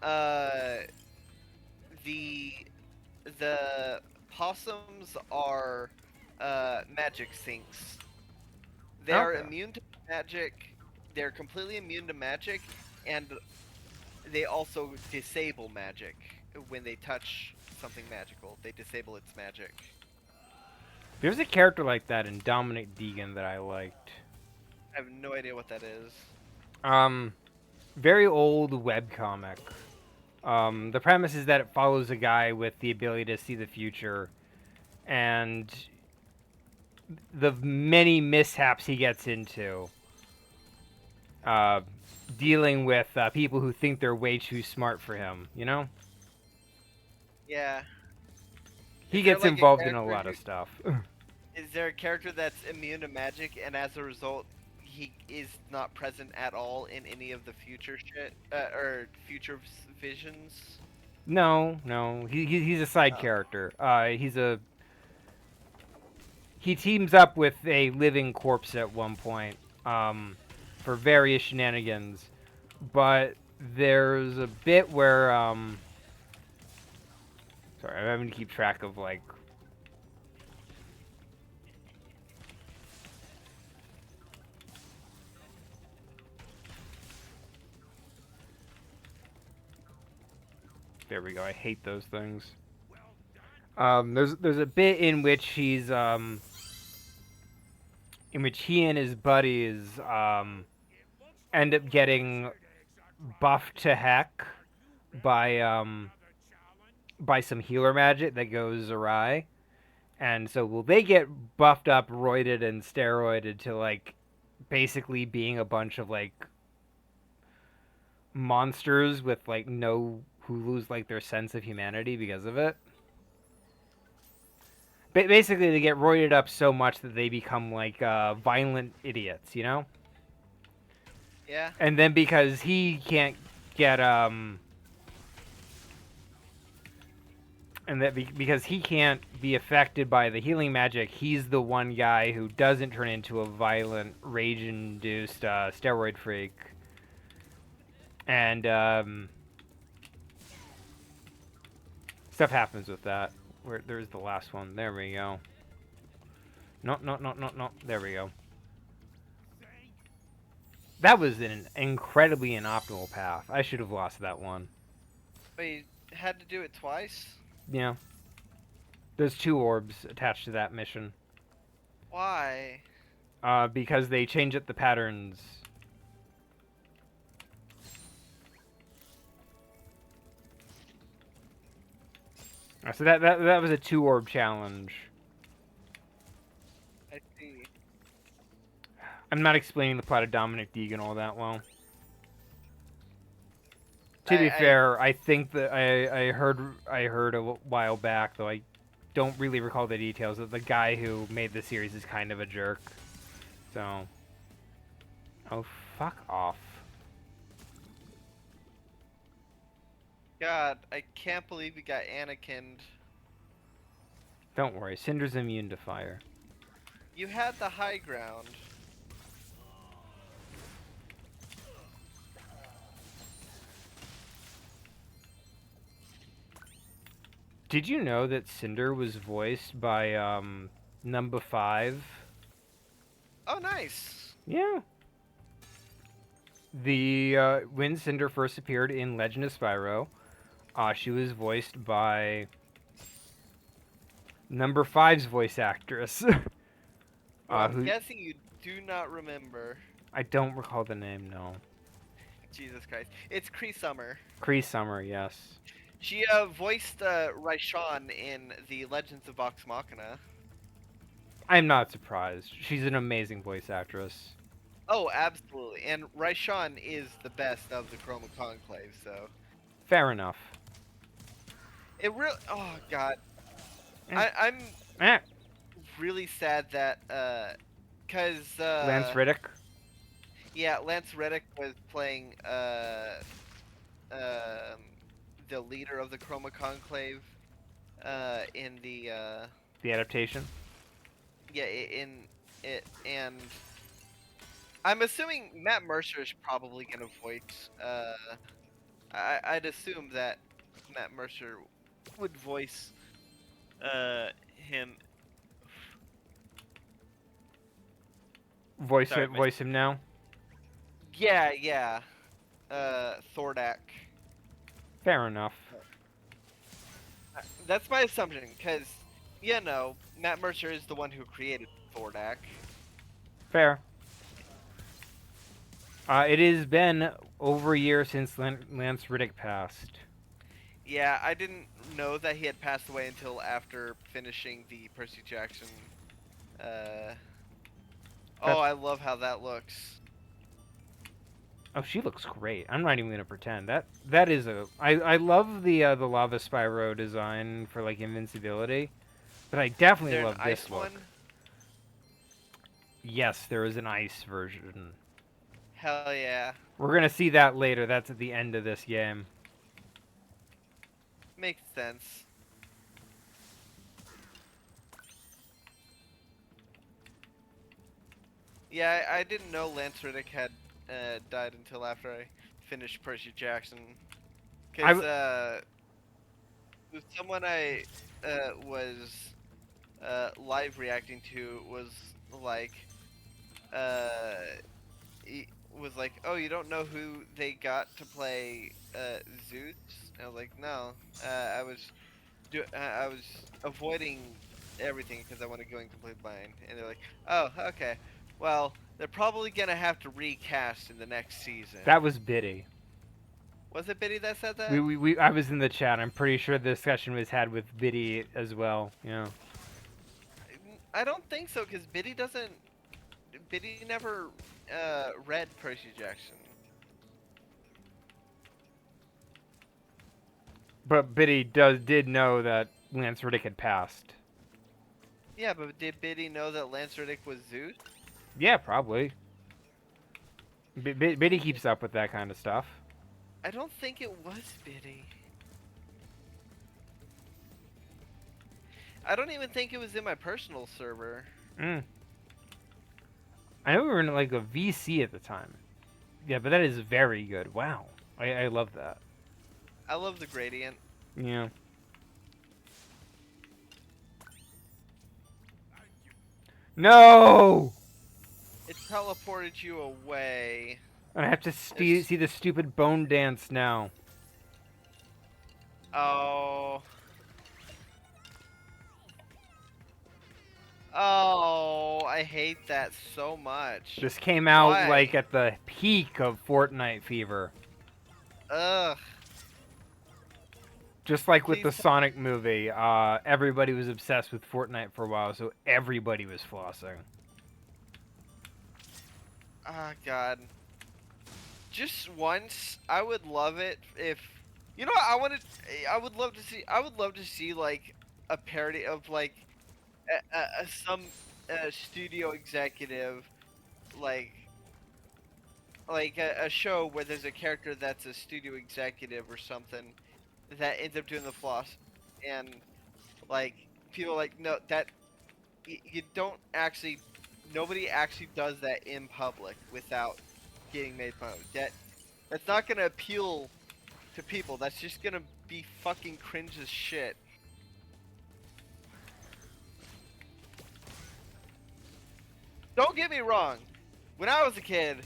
uh, the the possums are magic sinks. They are Okay. immune to magic. They're completely immune to magic, and they also disable magic when they touch something magical. They disable its magic. There's a character like that in Dominic Deegan that I liked. I have no idea what that is. Um, very old webcomic. The premise is that it follows a guy with the ability to see the future, and the many mishaps he gets into, uh, dealing with people who think they're way too smart for him. You know, Yeah. he Is there gets like a involved in a character lot who of stuff. is there a character that's immune to magic and as a result he is not present at all in any of the future shit or future visions? No, no, he's a side Oh. character. He teams up with a living corpse at one point, for various shenanigans, but there's a bit where sorry, I'm having to keep track of like. There we go. I hate those things. There's a bit in which in which he and his buddies end up getting buffed to heck by Another challenge? by some healer magic that goes awry. And so will they get buffed up, roided, and steroided to like basically being a bunch of like monsters with like no who lose like their sense of humanity because of it. Basically, they get roided up so much that they become like violent idiots, you know. Yeah. And then because he can't get and that because he can't be affected by the healing magic, he's the one guy who doesn't turn into a violent, rage-induced steroid freak. And stuff happens with that. Where there's the last one. There we go. No, no, no, no, no. There we go. Thank That was an incredibly inoptimal path. I should have lost that one. But you had to do it twice? Yeah. There's 2 orbs attached to that mission. Why? Because they change up the patterns. So that was a 2 orb challenge. I see. I'm not explaining the plot of Dominic Deegan all that well. To be fair, I think that I heard a while back, though I don't really recall the details, that the guy who made the series is kind of a jerk. So, oh fuck off. God, I can't believe you got Anakin'd. Don't worry, Cinder's immune to fire. You had the high ground. Did you know that Cinder was voiced by number 5? Oh, nice. Yeah. The when Cinder first appeared in Legend of Spyro, she was voiced by number 5's voice actress. I'm who guessing you do not remember. I don't recall the name. No, Jesus Christ. It's Cree Summer. Cree Summer. Yes. She voiced Raishan in the Legends of Vox Machina. I'm not surprised. She's an amazing voice actress. Oh, absolutely. And Raishan is the best of the Chroma Conclave, so. Fair enough. It really. Oh, God. Eh. I'm Eh. really sad that. Because. Lance Riddick. Yeah, Lance Reddick was playing the leader of the Chroma Conclave in the The adaptation. yeah in it, and I'm assuming Matt Mercer is probably gonna voice I'd assume that Matt Mercer would voice him. Voice Sorry, it. Voice him now. Yeah, Thordak. Fair enough. That's my assumption, because, you know, Matt Mercer is the one who created Thordak. Fair. It has been over a year since Lance Riddick passed. Yeah, I didn't know that he had passed away until after finishing the Percy Jackson. Oh, I love how that looks. Oh, she looks great. I'm not even gonna pretend that is a. I love the lava Spyro design for like invincibility, but I Is definitely there an love this ice look. one? Yes, there is an ice version. Hell yeah. We're gonna see that later. That's at the end of this game. Makes sense. Yeah, I didn't know Lance Reddick had died until after I finished Percy Jackson. Because someone I was live reacting to was like, was like, oh, you don't know who they got to play Zeus? And I was like, no, I was avoiding everything because I want to go in complete blind. And they're like, oh, okay, well, they're probably gonna have to recast in the next season. That was Biddy. Was it Biddy that said that? I was in the chat. I'm pretty sure the discussion was had with Biddy as well. Yeah. I don't think so, because Biddy doesn't. Biddy never read Percy Jackson. But Biddy did know that Lance Reddick had passed. Yeah, but did Biddy know that Lance Reddick was Zeus? Yeah, probably. Biddy keeps up with that kind of stuff. I don't think it was Biddy. I don't even think it was in my personal server. Mm. I know we were in like a VC at the time. Yeah, but that is very good. Wow. I love that. I love the gradient. Yeah. No! It teleported you away. I have to see the stupid bone dance now. Oh. Oh, I hate that so much. This came out Why? like at the peak of Fortnite fever. Ugh. Just like with the Please. Sonic movie, everybody was obsessed with Fortnite for a while, so everybody was flossing. Ah, God. Just once, I would love it if, you know, what I would love to see. I would love to see like a parody of like some studio executive, like a show where there's a character that's a studio executive or something that ends up doing the floss, and like people are like, no, that you don't actually, nobody actually does that in public without getting made fun of. That's not gonna appeal to people. That's just gonna be fucking cringe as shit. Don't get me wrong. When I was a kid,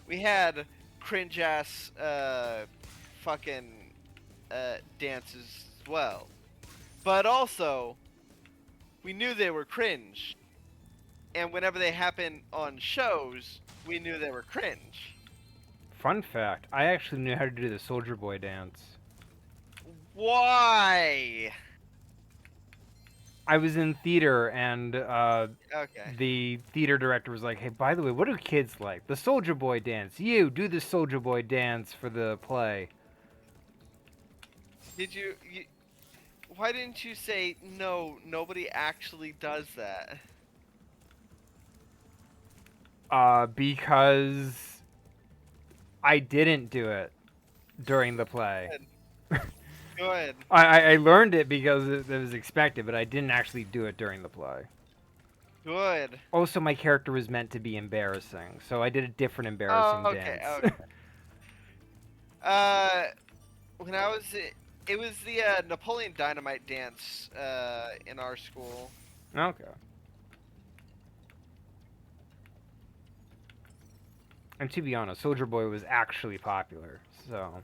we had cringe ass fucking dances as well. But also, we knew they were cringe. And whenever they happen on shows, we knew they were cringe. Fun fact, I actually knew how to do the Soldier Boy dance. Why? I was in theater, and Okay. the theater director was like, "Hey, by the way, what do kids like? The Soldier Boy dance. You do the Soldier Boy dance for the play." Did you why didn't you say no, nobody actually does that? Because I didn't do it during the play. Good. I learned it because it was expected, but I didn't actually do it during the play. Good. Also, my character was meant to be embarrassing, so I did a different embarrassing Oh, okay, dance. okay. When I was it was the Napoleon Dynamite dance in our school. Okay. And to be honest, Soldier Boy was actually popular, so...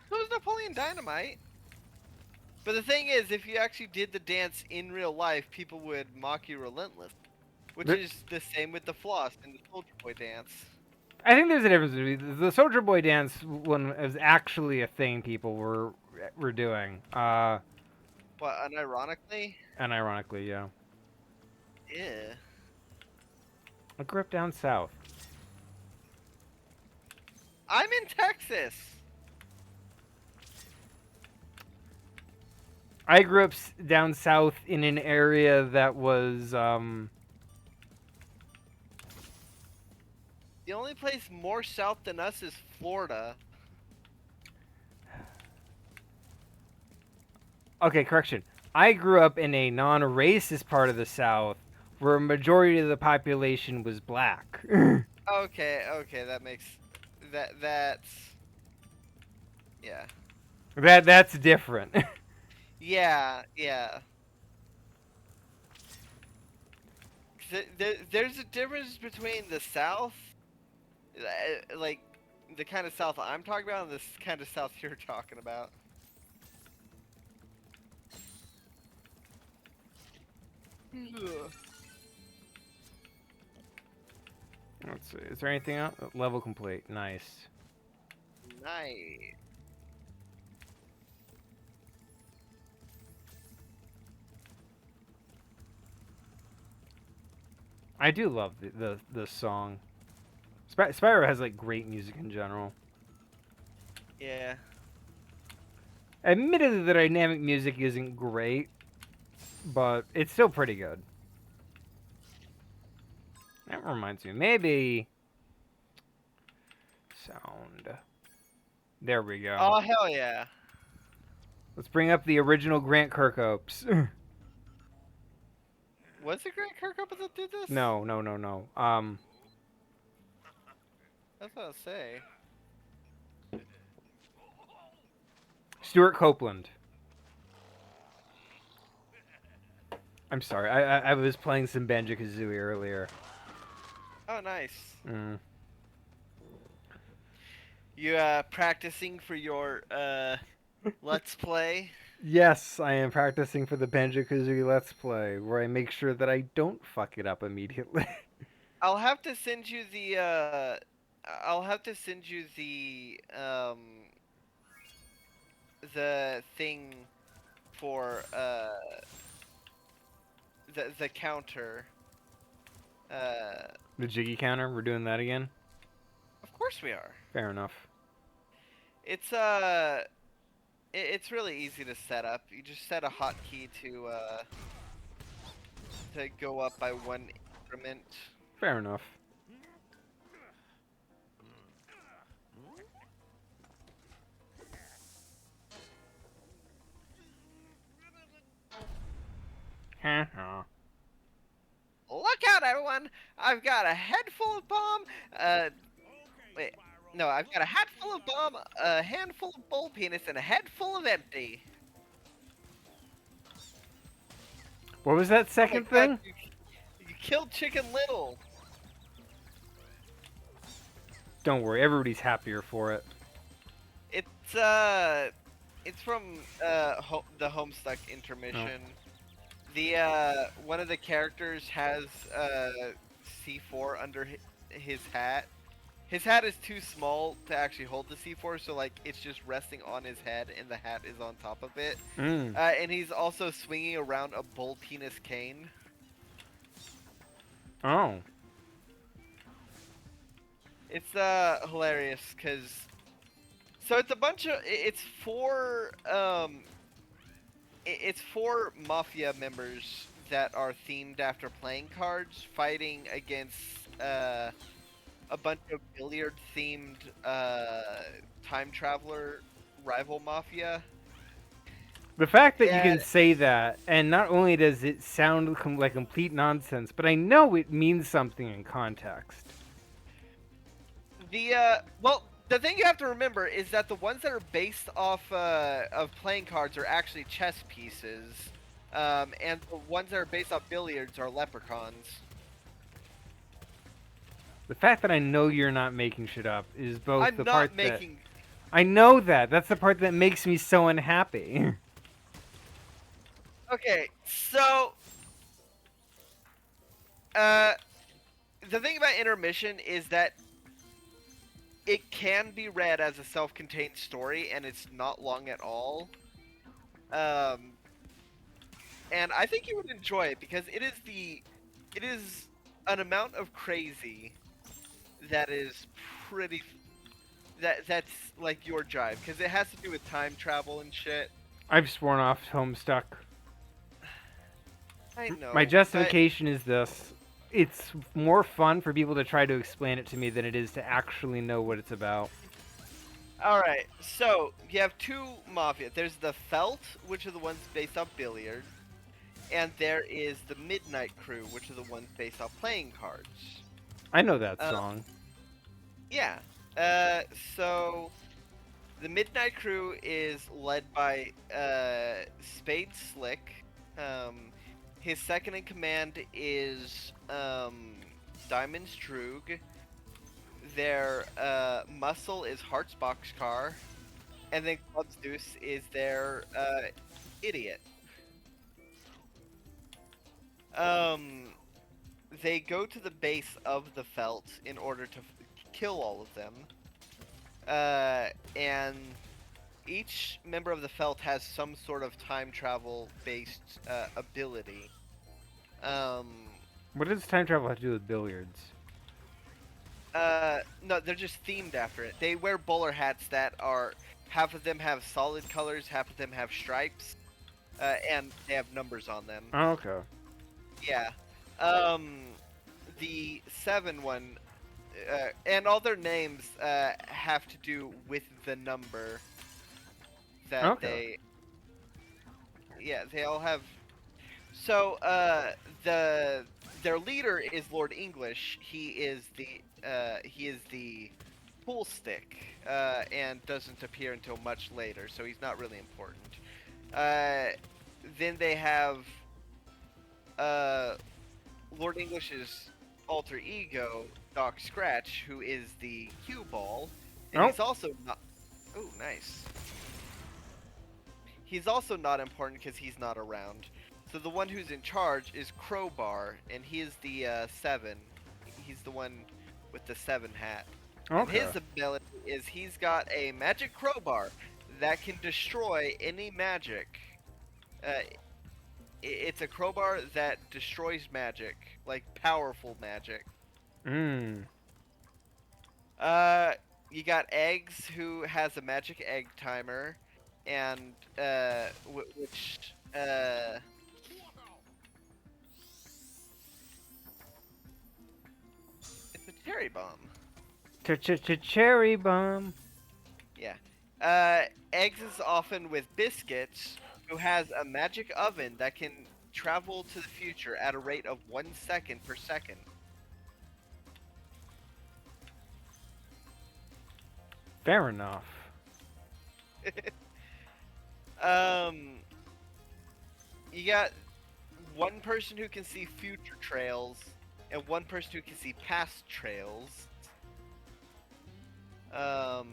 So was Napoleon Dynamite. But the thing is, if you actually did the dance in real life, people would mock you relentless. Which But- is the same with the floss and the Soldier Boy dance. I think there's a difference. The Soldier Boy dance when it was actually a thing people were doing. What, unironically? Unironically, yeah. Yeah. I grew up down south. I'm in Texas. I grew up down south in an area that was, The only place more south than us is Florida. Okay, correction. I grew up in a non-racist part of the South where a majority of the population was black. Okay, that makes that's yeah. That's different. Yeah. There's a difference between the South, like the kind of South I'm talking about, and this kind of South you're talking about. Ugh. Let's see. Is there anything else? Level complete. Nice. Nice. I do love the song. Spyro has like great music in general. Yeah. Admittedly, the dynamic music isn't great, but it's still pretty good. That reminds me, maybe sound. There we go. Oh hell yeah. Let's bring up the original Grant Kirkhope's. Was it Grant Kirkhope that did this? No, no, no, no. That's what I was say. Stuart Copeland. I'm sorry, I was playing some Banjo-Kazooie earlier. Oh nice. Mm. You practicing for your let's play? Yes, I am practicing for the Banjo-Kazooie Let's Play, where I make sure that I don't fuck it up immediately. I'll have to send you the I'll have to send you the thing for the counter. The Jiggy counter, we're doing that again? Of course we are. Fair enough. It's it's really easy to set up. You just set a hotkey to go up by one increment. Fair enough. Look out, everyone! I've got a head full of bomb. Wait, no, I've got a hat full of bomb, a handful of bull penis, and a head full of empty. What was that Oh my second God, thing? you killed Chicken Little. Don't worry, everybody's happier for it. It's from the Homestuck intermission. The one of the characters has C4 under his hat. His hat is too small to actually hold the C4, so like it's just resting on his head, and the hat is on top of it. Mm. And he's also swinging around a bull penis cane. Oh. It's hilarious because it's a bunch of it's four mafia members that are themed after playing cards fighting against a bunch of billiard themed time traveler rival mafia. The fact that you Yeah. can say that, and not only does it sound like complete nonsense, but I know it means something in context. Well, the thing you have to remember is that the ones that are based off of playing cards are actually chess pieces, and the ones that are based off billiards are leprechauns. The fact that I know you're not making shit up is both I'm the not part making. that I know that. That's the part that makes me so unhappy. Okay, so the thing about intermission is that it can be read as a self-contained story, and it's not long at all. And I think you would enjoy it because it is an amount of crazy that is pretty that's like your jive because it has to do with time travel and shit. I've sworn off Homestuck. I know. My but- justification is this. It's more fun for people to try to explain it to me than it is to actually know what it's about. All right, so you have two mafia. There's the Felt, which are the ones based off billiards, and there is the Midnight Crew, which are the ones based off playing cards. I know that song. Yeah. So the Midnight Crew is led by Spade Slick. His second in command is Diamond Droog. Their muscle is Heart's Boxcar, and then Club's Deuce is their idiot. They go to the base of the Felt in order to kill all of them. And each member of the Felt has some sort of time travel based ability. What does time travel have to do with billiards? No, they're just themed after it. They wear bowler hats that are half of them have solid colors, half of them have stripes, and they have numbers on them. Oh, okay. Yeah. Um, the seven one, and all their names have to do with the number that Okay. they. Yeah, they all have. So the their leader is Lord English. He is the pool stick, and doesn't appear until much later, so he's not really important. Uh, then they have uh, Lord English's alter ego, Doc Scratch, who is the cue ball, and Oh. he's also not. Oh, nice. He's also not important because he's not around. So the one who's in charge is Crowbar, and he is the seven. He's the one with the seven hat. And Okay. his ability is he's got a magic crowbar that can destroy any magic. It's a crowbar that destroys magic, like powerful magic. Mmm. Uh, you got Eggs, who has a magic egg timer, and which it's a cherry bomb. Cherry bomb. Yeah. Eggs is often with Biscuits, who has a magic oven that can travel to the future at a rate of 1 second per second. Fair enough. um, you got one person who can see future trails, and one person who can see past trails. Um,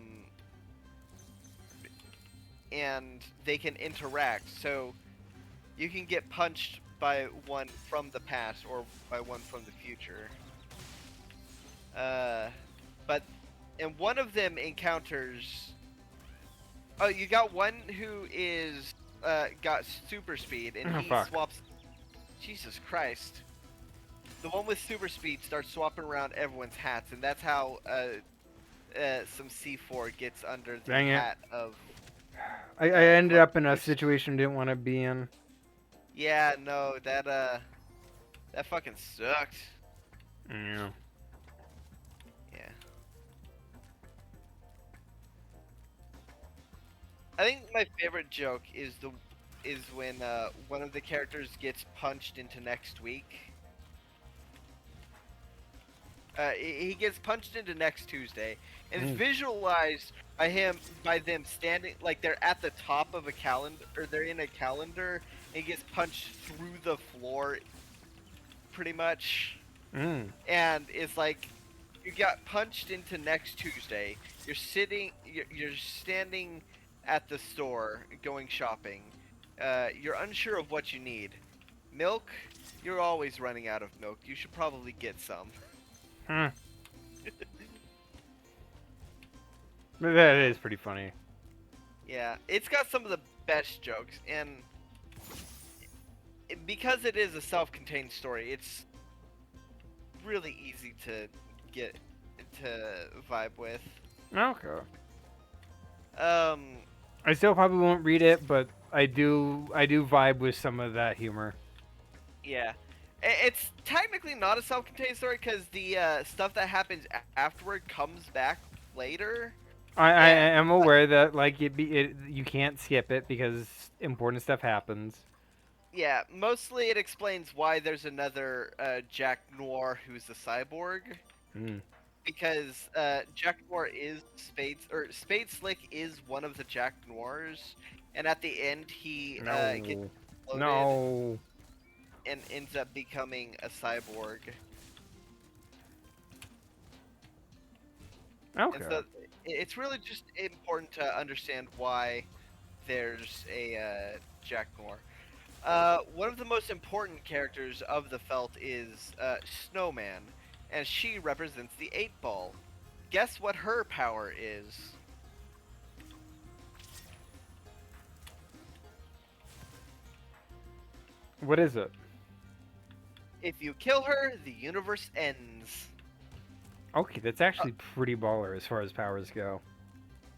and they can interact. So you can get punched by one from the past or by one from the future. Uh, but and one of them encounters. Oh, you got one who is got super speed, and Oh, he fuck. swaps. Jesus Christ! The one with super speed starts swapping around everyone's hats, and that's how some C4 gets under the Dang it. hat of. I ended Hook, up in a which situation I didn't want to be in. yeah, no, that fucking sucked. Yeah. Yeah. I think my favorite joke is when one of the characters gets punched into next week. He gets punched into next Tuesday, and it's Mm. visualized by them standing like they're at the top of a calendar, or they're in a calendar, and he gets punched through the floor, pretty much. Mm. And it's like you got punched into next Tuesday. You're standing at the store going shopping. You're unsure of what you need. Milk? You're always running out of milk. You should probably get some. Hmm. That is pretty funny. Yeah, it's got some of the best jokes, and because it is a self-contained story, it's really easy to get to vibe with. Okay. Um, I still probably won't read it, but I do vibe with some of that humor. Yeah. It's technically not a self-contained story because the stuff that happens afterward comes back later. I And am aware that like you can't skip it because important stuff happens. yeah, mostly it explains why there's another Jack Noir who's a cyborg. Mm. Because Jack Noir is Spade Slick is one of the Jack Noirs, and at the end he gets No. loaded No. and ends up becoming a cyborg. And Okay. so it's really just important to understand why there's a Jack Noir. One of the most important characters of the Felt is Snowman, and she represents the 8 ball. Guess what her power is? What is it? If you kill her, the universe ends. Okay, that's actually pretty baller as far as powers go.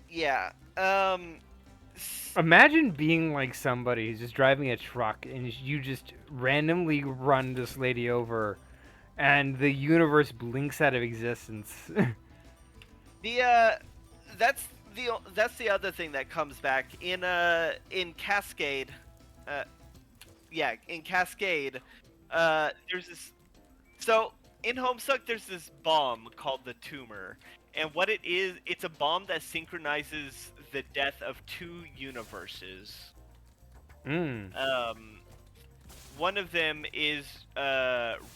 Yeah. S- Imagine being like somebody who's just driving a truck and you just randomly run this lady over and the universe blinks out of existence. the that's that's the other thing that comes back in Cascade. Uh, yeah, in Cascade, there's this. So in Homestuck, there's this bomb called the Tumor, and what it is, it's a bomb that synchronizes the death of two universes. Mm. One of them is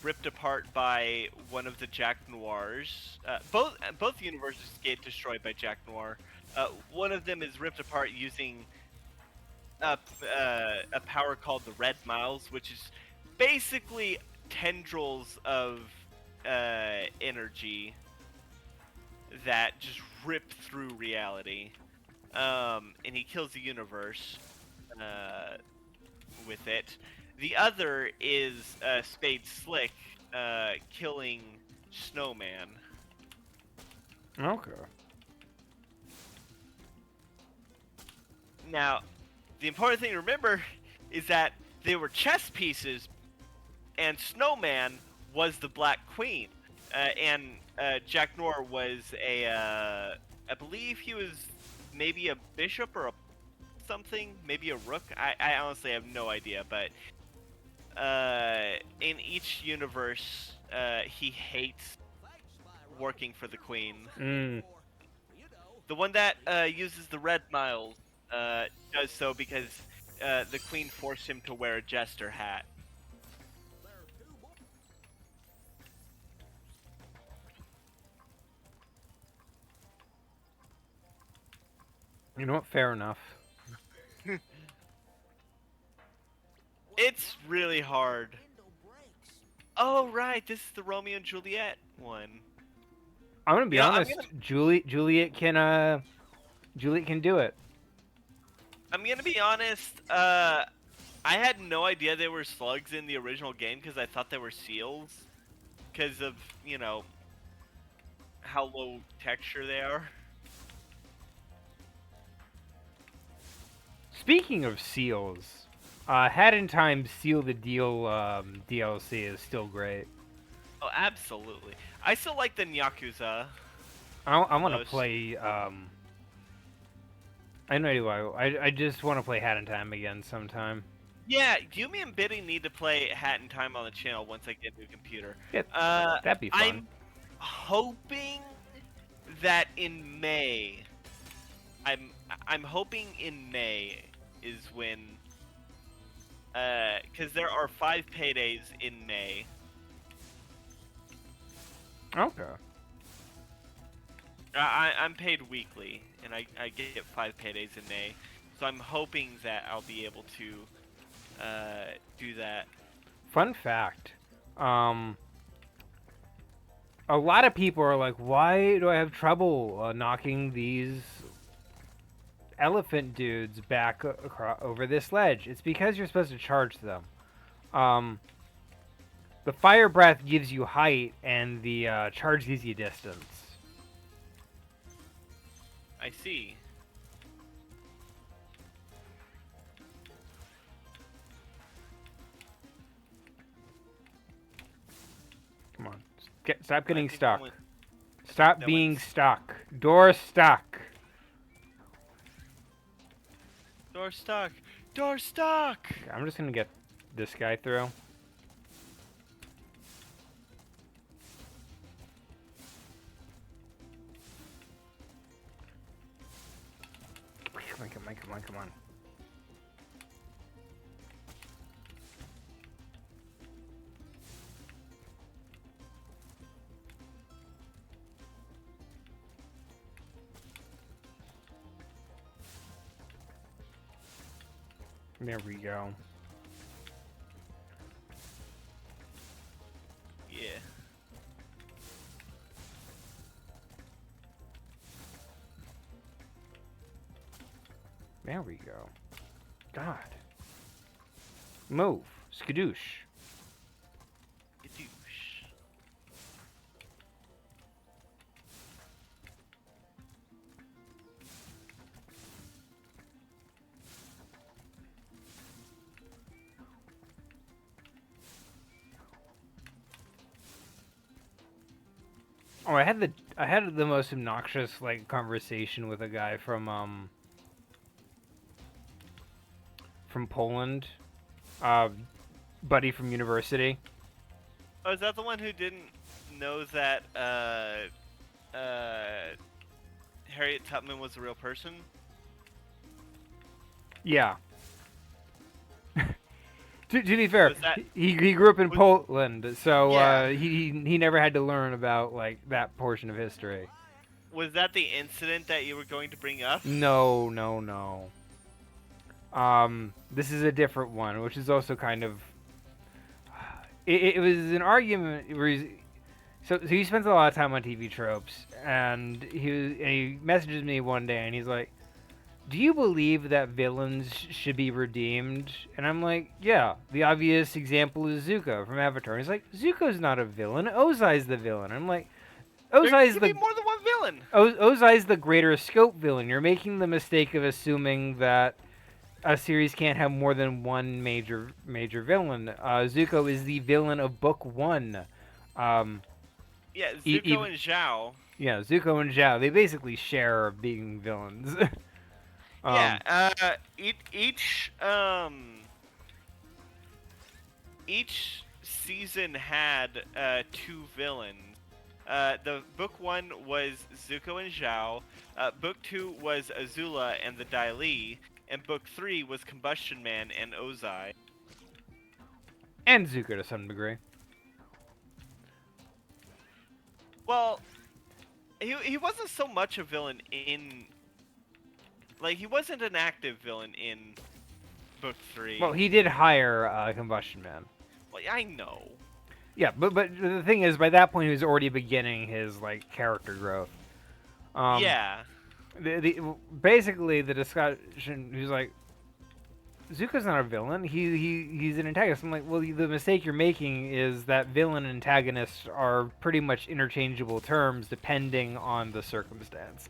ripped apart by one of the Jack Noirs. Both universes get destroyed by Jack Noir. One of them is ripped apart using a power called the Red Miles, which is basically tendrils of energy that just rip through reality. And he kills the universe with it. The other is Spade Slick killing Snowman. Okay. Now, the important thing to remember is that they were chess pieces, and Snowman was the Black Queen, and Jack Noir was I believe he was maybe a bishop or a something, maybe a rook. I honestly have no idea, but in each universe, he hates working for the Queen. Mm. The one that uses the Red Miles does so because the Queen forced him to wear a jester hat. You know what? Fair enough. It's really hard. Oh right, this is the Romeo and Juliet one. I'm gonna be Yeah, honest. Juliet can do it. I'm gonna be honest. I had no idea they were slugs in the original game because I thought they were seals, because of how low texture they are. Speaking of seals, Hat in Time Seal the Deal DLC is still great. Oh, absolutely. I still like the Yakuza. I want to Most. play. I know you. I just want to play Hat in Time again sometime. Yeah, Yumi and Biddy need to play Hat in Time on the channel once I get a new computer. Yeah, that'd be fun. I'm hoping that in May. I'm hoping in May is when. Because there are 5 paydays in May. Okay. I'm paid weekly, and I get 5 paydays in May, so I'm hoping that I'll be able to do that. Fun fact. A lot of people are like, why do I have trouble knocking these elephant dudes back over this ledge? It's because you're supposed to charge them. The fire breath gives you height, and the charge gives you distance. I see. Come on. Stop getting I think stuck. that Stop that being one's- stuck. Door stuck. Door stuck! Door stuck! Okay, I'm just gonna get this guy through. Come on. There we go. Yeah. There we go. God. Move. Skadoosh. Oh, I had the most obnoxious like conversation with a guy from Poland, uh, buddy from university. Oh, is that the one who didn't know that uh, Harriet Tubman was a real person? Yeah. To be fair, Was that he grew up in was Poland, so yeah? he never had to learn about like that portion of history. Was that the incident that you were going to bring up? No, no, no. This is a different one, which is also kind of. It was an argument where so he spends a lot of time on TV tropes, and he messages me one day, and he's like, "Do you believe that villains should be redeemed?" And I'm like, "Yeah." The obvious example is Zuko from Avatar. And he's like, "Zuko's not a villain. Ozai's the villain." I'm like, There "Ozai's could be the more than one villain. Ozai's the greater scope villain. You're making the mistake of assuming that a series can't have more than one major villain. Zuko is the villain of book one. Um, Yeah, e- Zuko even and Zhao. yeah, Zuko and Zhao, they basically share being villains. Yeah, um, each season had two villains. The book one was Zuko and Zhao. Book two was Azula and the Dai Li, and book three was Combustion Man and Ozai. and Zuko to some degree. Well, he wasn't so much a villain in, like, he wasn't an active villain in book three. Well, he did hire Combustion Man. Well, I know. Yeah, but the thing is, by that point, he was already beginning his like character growth. Yeah. Basically the discussion, he was like, Zuko's not a villain. He's an antagonist. I'm like, well, the mistake you're making is that villain and antagonist are pretty much interchangeable terms depending on the circumstance.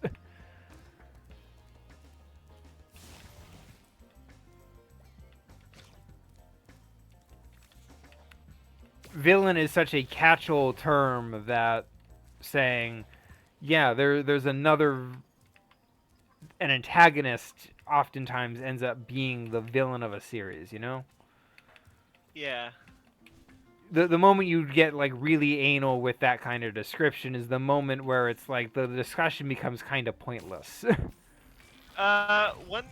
Villain is such a catch-all term that saying, yeah, there's an antagonist oftentimes ends up being the villain of a series, you know? Yeah. The moment you get like really anal with that kind of description is the moment where it's like the discussion becomes kind of pointless. One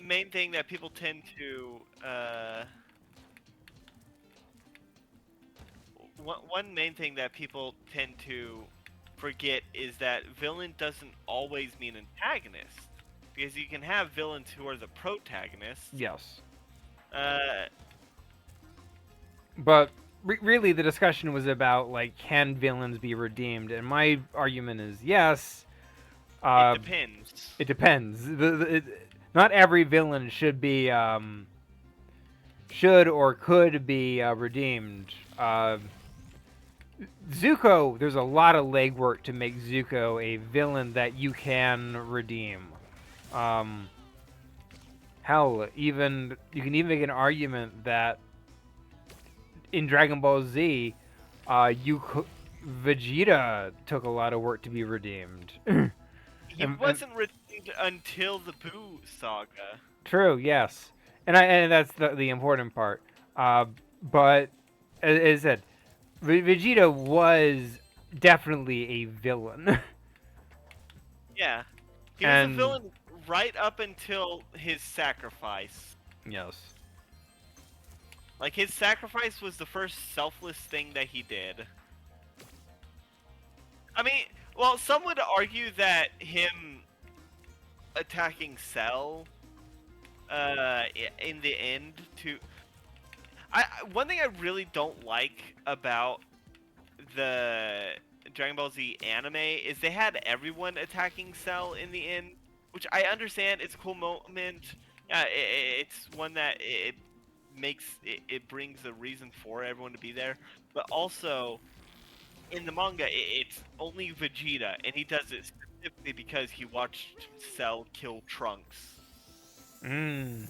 main thing that people tend to one main thing that people tend to forget is that villain doesn't always mean antagonist, because you can have villains who are the protagonists. Yes. But Really the discussion was about like, can villains be redeemed, and my argument is yes. it depends. It depends. Not every villain should be should or could be redeemed. Zuko, there's a lot of legwork to make Zuko a villain that you can redeem. Hell, even you can even make an argument that in Dragon Ball Z, Vegeta took a lot of work to be redeemed. He wasn't redeemed until the Boo saga. True, yes, and that's the important part. But as I said, Vegeta was definitely a villain. Yeah, he And- was a villain right up until his sacrifice. Yes. Like, his sacrifice was the first selfless thing that he did. I mean, well, some would argue that him attacking Cell, in the end, one thing I really don't like about the Dragon Ball Z anime is they had everyone attacking Cell in the end, which I understand. It's a cool moment. It's one that it brings a reason for everyone to be there, but also in the manga it's only Vegeta, and he does it specifically because he watched Cell kill Trunks, and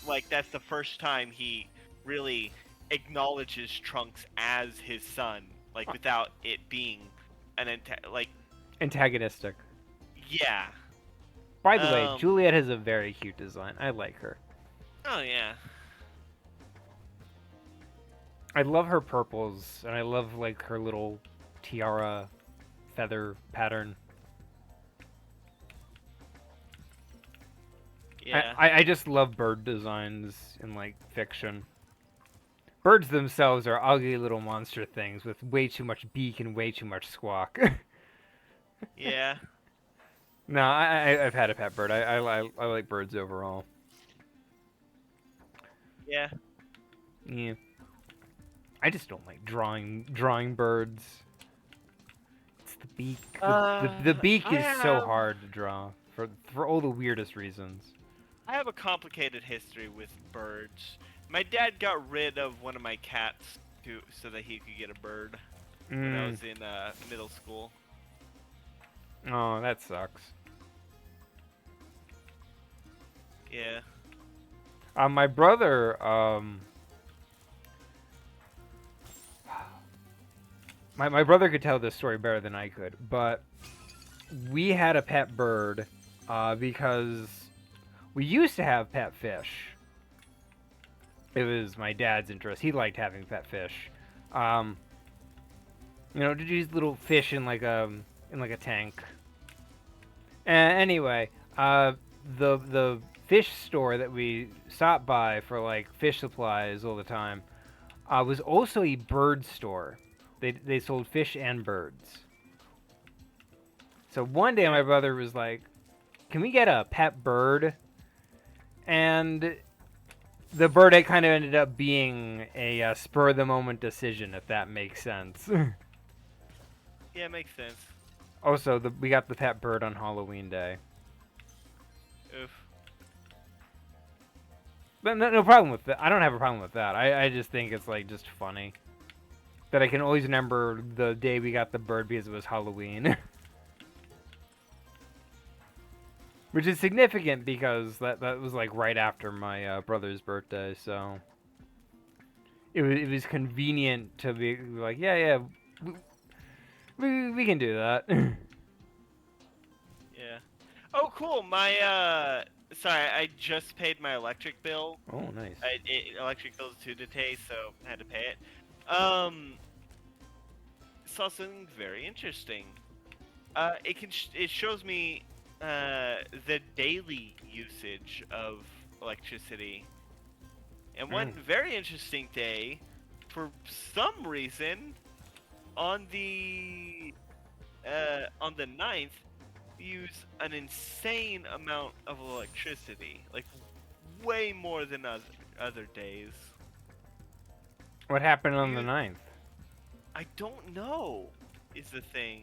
like that's the first time he really acknowledges Trunks as his son, like without it being like, Antagonistic. yeah. By the way, Um, Juliet has a very cute design. I like her. oh yeah. I love her purples, and I love like her little tiara feather pattern. Yeah. I just love bird designs in like fiction. Birds themselves are ugly little monster things with way too much beak and way too much squawk. Yeah. No, I've had a pet bird. I like birds overall. Yeah. Yeah. I just don't like drawing birds. It's the beak. The beak I is so have hard to draw for all the weirdest reasons. I have a complicated history with birds. My dad got rid of one of my cats so that he could get a bird when I Mm. was in middle school. Oh, that sucks. Yeah. My brother, my brother could tell this story better than I could, but we had a pet bird, because we used to have pet fish. It was my dad's interest. He liked having pet fish. Um, these little fish in like a tank. Anyway, the fish store that we stopped by for like fish supplies all the time was also a bird store. They sold fish and birds. So one day my brother was like, "Can we get a pet bird?" And the bird kind of ended up being a spur of the moment decision, if that makes sense. Yeah, makes sense. Also, we got the pet bird on Halloween Day. Oof. But no problem with that. I don't have a problem with that. I just think it's like just funny that I can always remember the day we got the bird because it was Halloween. Which is significant because that was like right after my brother's birthday, so it was convenient to be like, yeah, we can do that. Yeah. Oh, cool. Sorry, I just paid my electric bill. Oh, nice. Electric bill is due today, so I had to pay it. Saw something very interesting. It shows me the daily usage of electricity. And one very interesting day, for some reason, on the 9th, use an insane amount of electricity, like way more than other days. What happened on the 9th? I don't know. Is the thing.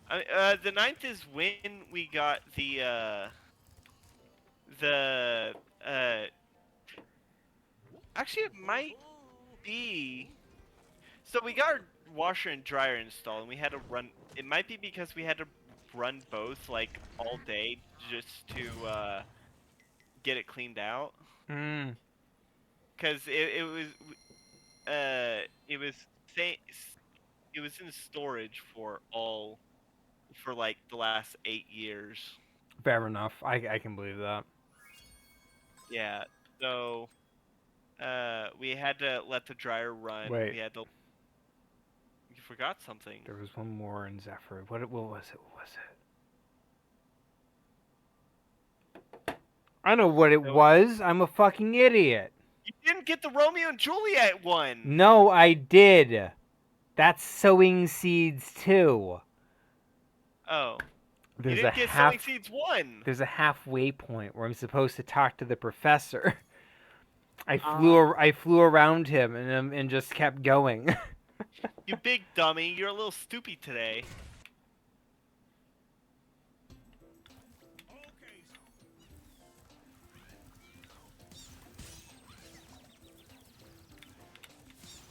The 9th is when we got the actually it might be. So we got our washer and dryer installed, and we had to run. It might be because we had to run both like all day just to get it cleaned out. Hmm. Because it was sa- it was in storage for like the last 8 years. Fair enough. I can believe that. Yeah. So we had to let the dryer run. Wait. We had to. You forgot something. There was one more in Zephyr. What was it? What was it? I know what it was. I'm a fucking idiot. You didn't get the Romeo and Juliet one. No, I did. That's Sowing Seeds 2. Oh. There's You didn't get Sowing Seeds 1. There's a halfway point where I'm supposed to talk to the professor. I flew around him and just kept going. You big dummy. You're a little stupid today.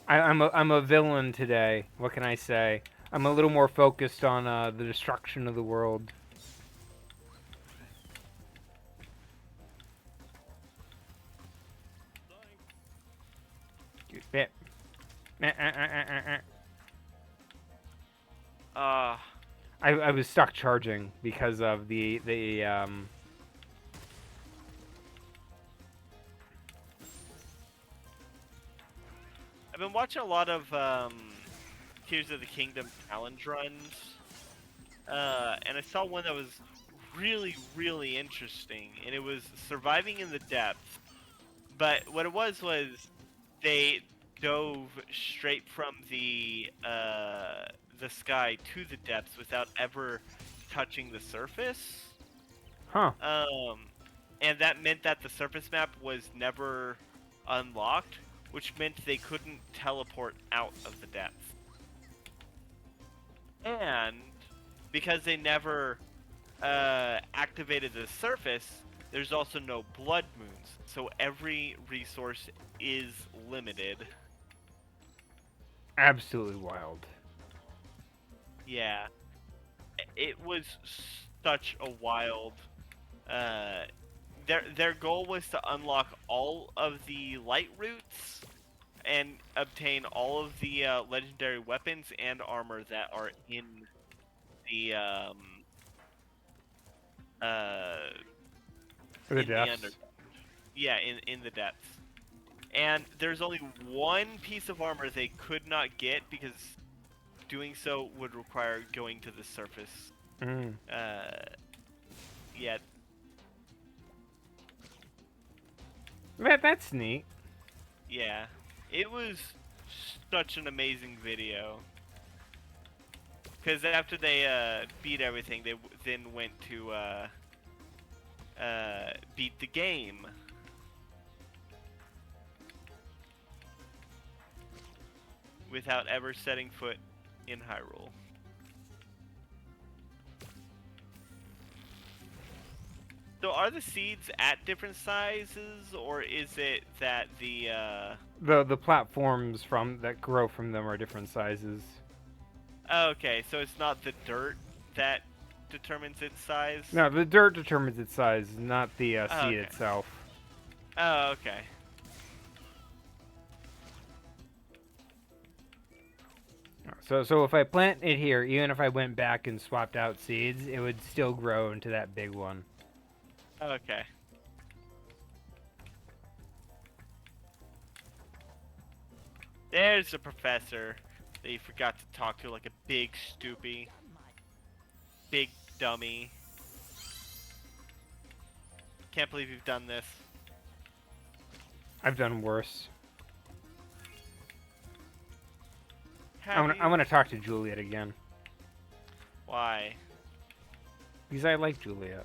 I'm a villain today. What can I say? I'm a little more focused on the destruction of the world. Uh, I was stuck charging because of the I've been watching a lot of Tears of the Kingdom challenge runs, and I saw one that was really, really interesting, and it was surviving in the depths. But what it was they dove straight from the sky to the depths without ever touching the surface. huh. And that meant that the surface map was never unlocked, which meant they couldn't teleport out of the depths. And because they never activated the surface, there's also no blood moons, so every resource is limited. Absolutely wild. Yeah, it was such a wild. Their goal was to unlock all of the light routes and obtain all of the legendary weapons and armor that are in the uh The in the under deaths. yeah in the depths. And there's only one piece of armor they could not get because doing so would require going to the surface. Mm. Yeah, That's neat. yeah. It was such an amazing video. Because after they beat everything, they then went to beat the game. Without ever setting foot in Hyrule. So are the seeds at different sizes, or is it that The platforms from that grow from them are different sizes. okay, so it's not the dirt that determines its size? No, the dirt determines its size, not the Oh, seed okay. itself. Oh, okay. So if I plant it here, even if I went back and swapped out seeds, it would still grow into that big one. Okay. There's a professor that you forgot to talk to like a big stoopy. Big dummy. Can't believe you've done this. I've done worse. Have I want to talk to Juliet again Why? because I like Juliet.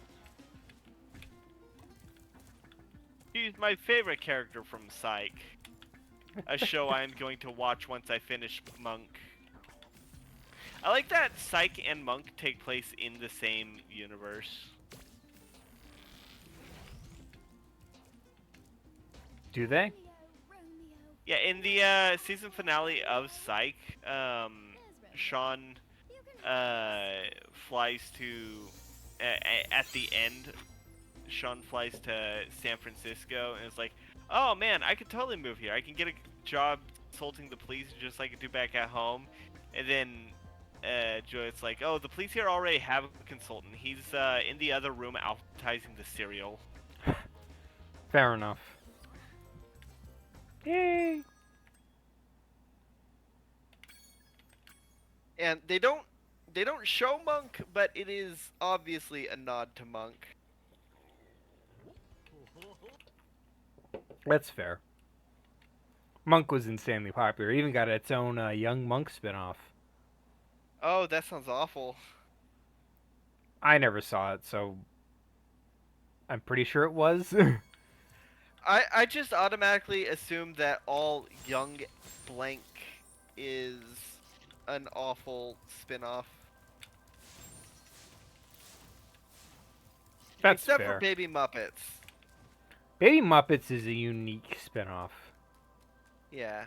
She's my favorite character from Psych. A show I am going to watch once I finish Monk. I like that Psych and Monk take place in the same universe. Do they? Yeah, in the season finale of Psych, Sean flies to at the end. Sean flies to San Francisco and is like, "Oh man, I could totally move here. I can get a job consulting the police just like I do back at home." And then Juliet's like, "Oh, the police here already have a consultant. He's in the other room advertising the cereal." Fair enough. Yay! And they don't show Monk, but it is obviously a nod to Monk. That's fair. Monk was insanely popular. It even got its own Young Monk spinoff. Oh, that sounds awful. I never saw it, so I'm pretty sure it was. I just automatically assume that all Young Blank is an awful spin-off. That's Except fair. for Baby Muppets. Baby Muppets is a unique spinoff Yeah.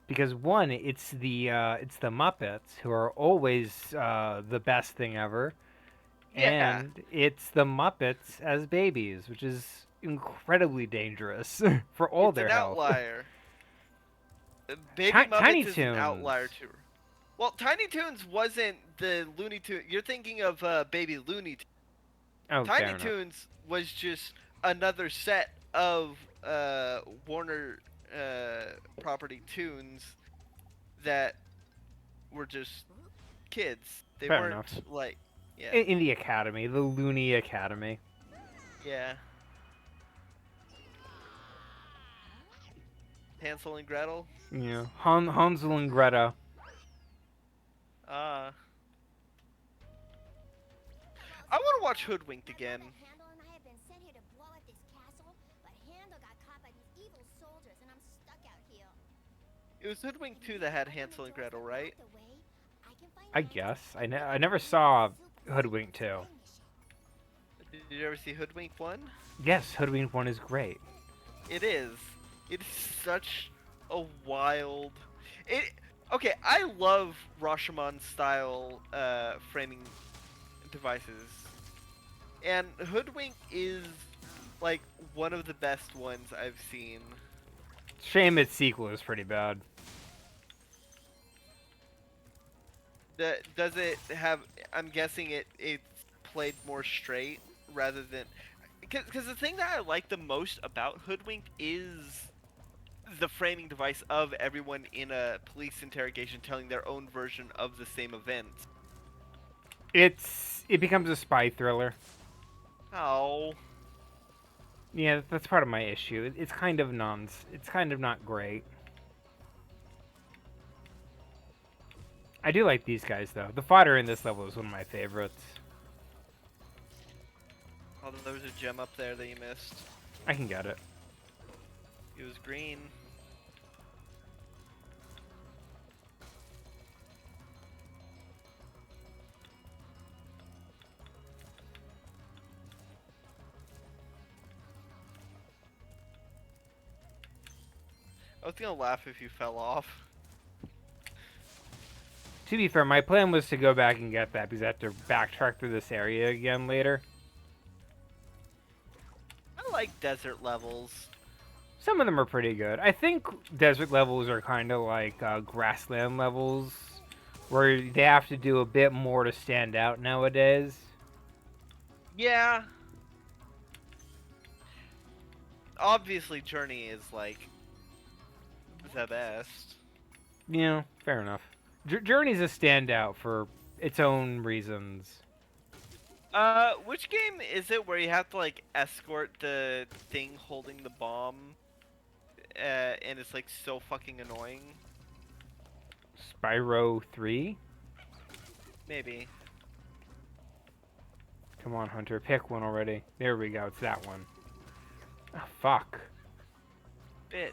because one, it's the Muppets who are always the best thing ever, Yeah. and it's the Muppets as babies, which is incredibly dangerous for all It's their an health. outlier. Baby Tiny Muppets is an Toons. outlier too. Well, Tiny Toons wasn't the Looney Tunes. You're thinking of Baby Looney Tunes. Oh, Tiny fair enough. Toons was just another set of Warner property tunes that were just kids. They Fair weren't enough. like, yeah, In the Academy, the Looney Academy. yeah. Hansel and Gretel. Yeah, Hansel and Greta. Ah, I want to watch Hoodwinked again. Handel and I have been sent here to blow up this castle, but Handel got caught by these evil soldiers, and I'm stuck out here. It was Hoodwinked 2 that had Hansel and Gretel, right? I guess. I never saw Hoodwink 2. Did you ever see Hoodwinked 1? Yes, Hoodwink 1 is great. It is. It's such a wild. It. Okay, I love Rashomon style framing devices, and Hoodwink is like one of the best ones I've seen. Shame its sequel is pretty bad. Does it have? I'm guessing it's played more straight rather than. Because the thing that I like the most about Hoodwink is the framing device of everyone in a police interrogation telling their own version of the same events. It becomes a spy thriller. Oh, Yeah, that's part of my issue. It's kind of it's kind of not great. I do like these guys though. The fodder in this level is one of my favorites. although there was a gem up there that you missed. I can get it. It was green. I was gonna laugh if you fell off. To be fair, my plan was to go back and get that because I have to backtrack through this area again later. I like desert levels. Some of them are pretty good. I think desert levels are kind of like grassland levels, where they have to do a bit more to stand out nowadays. Yeah. Obviously, Journey is like the best. Yeah, fair enough. Journey's a standout for its own reasons. Which game is it where you have to like escort the thing holding the bomb? And it's like so fucking annoying. Spyro 3? Maybe. Come on, Hunter, pick one already. There we go, it's that one. Oh, fuck. Bitch.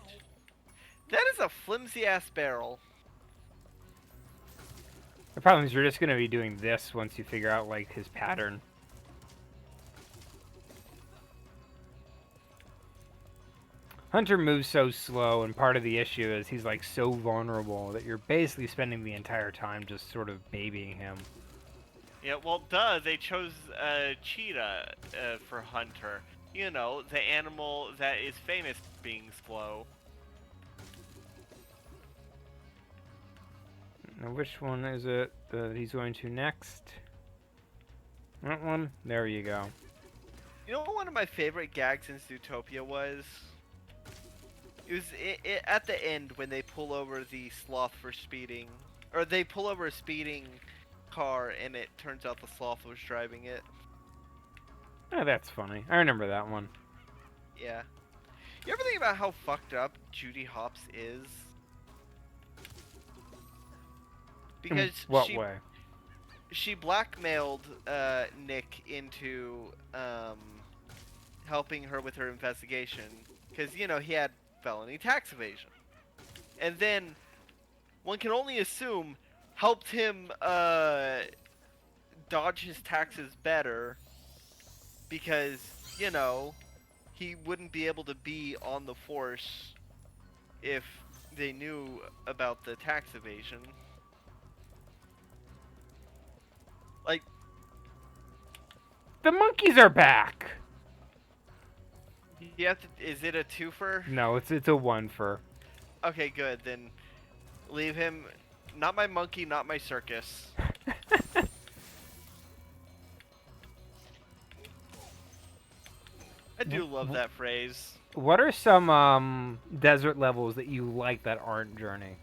That is a flimsy ass barrel. The problem is you're just gonna be doing this once you figure out, like, his pattern. Hunter moves so slow, and part of the issue is he's, like, so vulnerable that you're basically spending the entire time just sort of babying him. Yeah, well, duh, they chose cheetah for Hunter. You know, the animal that is famous for being slow. Now, which one is it that he's going to next? That one? There you go. You know what one of my favorite gags in Zootopia was? It was at the end when they pull over the sloth for speeding. Or they pull over a speeding car and it turns out the sloth was driving it. Oh, that's funny. I remember that one. Yeah. You ever think about how fucked up Judy Hopps is? Because In what way? she blackmailed Nick into helping her with her investigation because you know he had felony tax evasion, and then one can only assume helped him dodge his taxes better because you know he wouldn't be able to be on the force if they knew about the tax evasion. Like, The monkeys are back! you have to. Is it a twofer? No, it's a one for. Okay, good. Then leave him not my monkey, not my circus. I do love that phrase. What are some desert levels that you like that aren't Journey?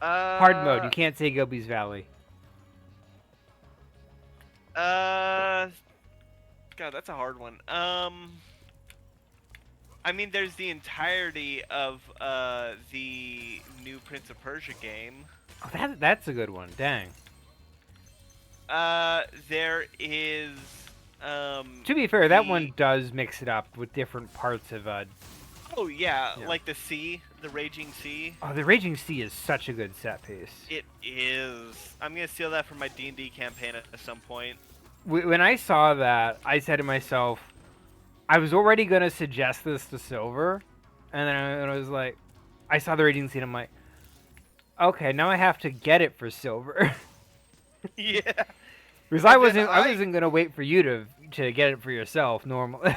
Hard mode. You can't say Gobi's Valley. God, that's a hard one. I mean, there's the entirety of the new Prince of Persia game. Oh, that's a good one. Dang. There is. To be fair, that one does mix it up with different parts of. Oh yeah, Yeah. like the sea, the Raging Sea. Oh, the Raging Sea is such a good set piece. It is. I'm gonna steal that for my D&D campaign at some point. When I saw that, I said to myself, I was already gonna suggest this to Silver, and then I was like, I saw the Raging Sea, and I'm like, okay, now I have to get it for Silver. Yeah. Because I wasn't gonna wait for you to get it for yourself normally.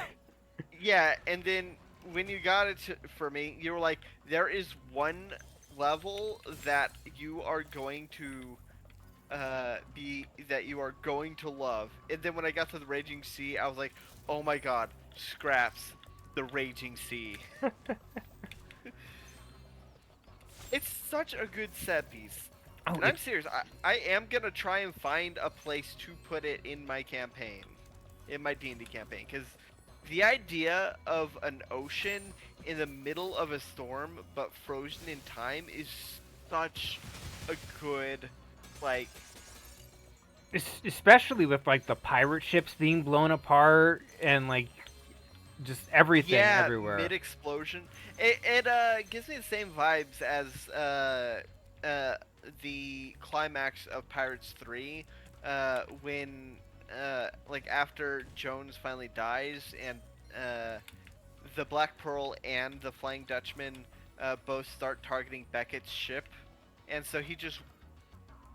Yeah, and then when you got it for me, you were like, there is one level that you are going to that you are going to love. And then when I got to the Raging Sea, I was like, oh my god, scraps, the Raging Sea. It's such a good set piece. Oh, And I'm serious, I am gonna try and find a place to put it in my campaign, in my D&D campaign, because the idea of an ocean in the middle of a storm but frozen in time is such a good, like, especially with like the pirate ships being blown apart and like just everything everywhere. Mid-explosion. It gives me the same vibes as the climax of Pirates 3, when like after Jones finally dies and the Black Pearl and the Flying Dutchman both start targeting Beckett's ship, and so he just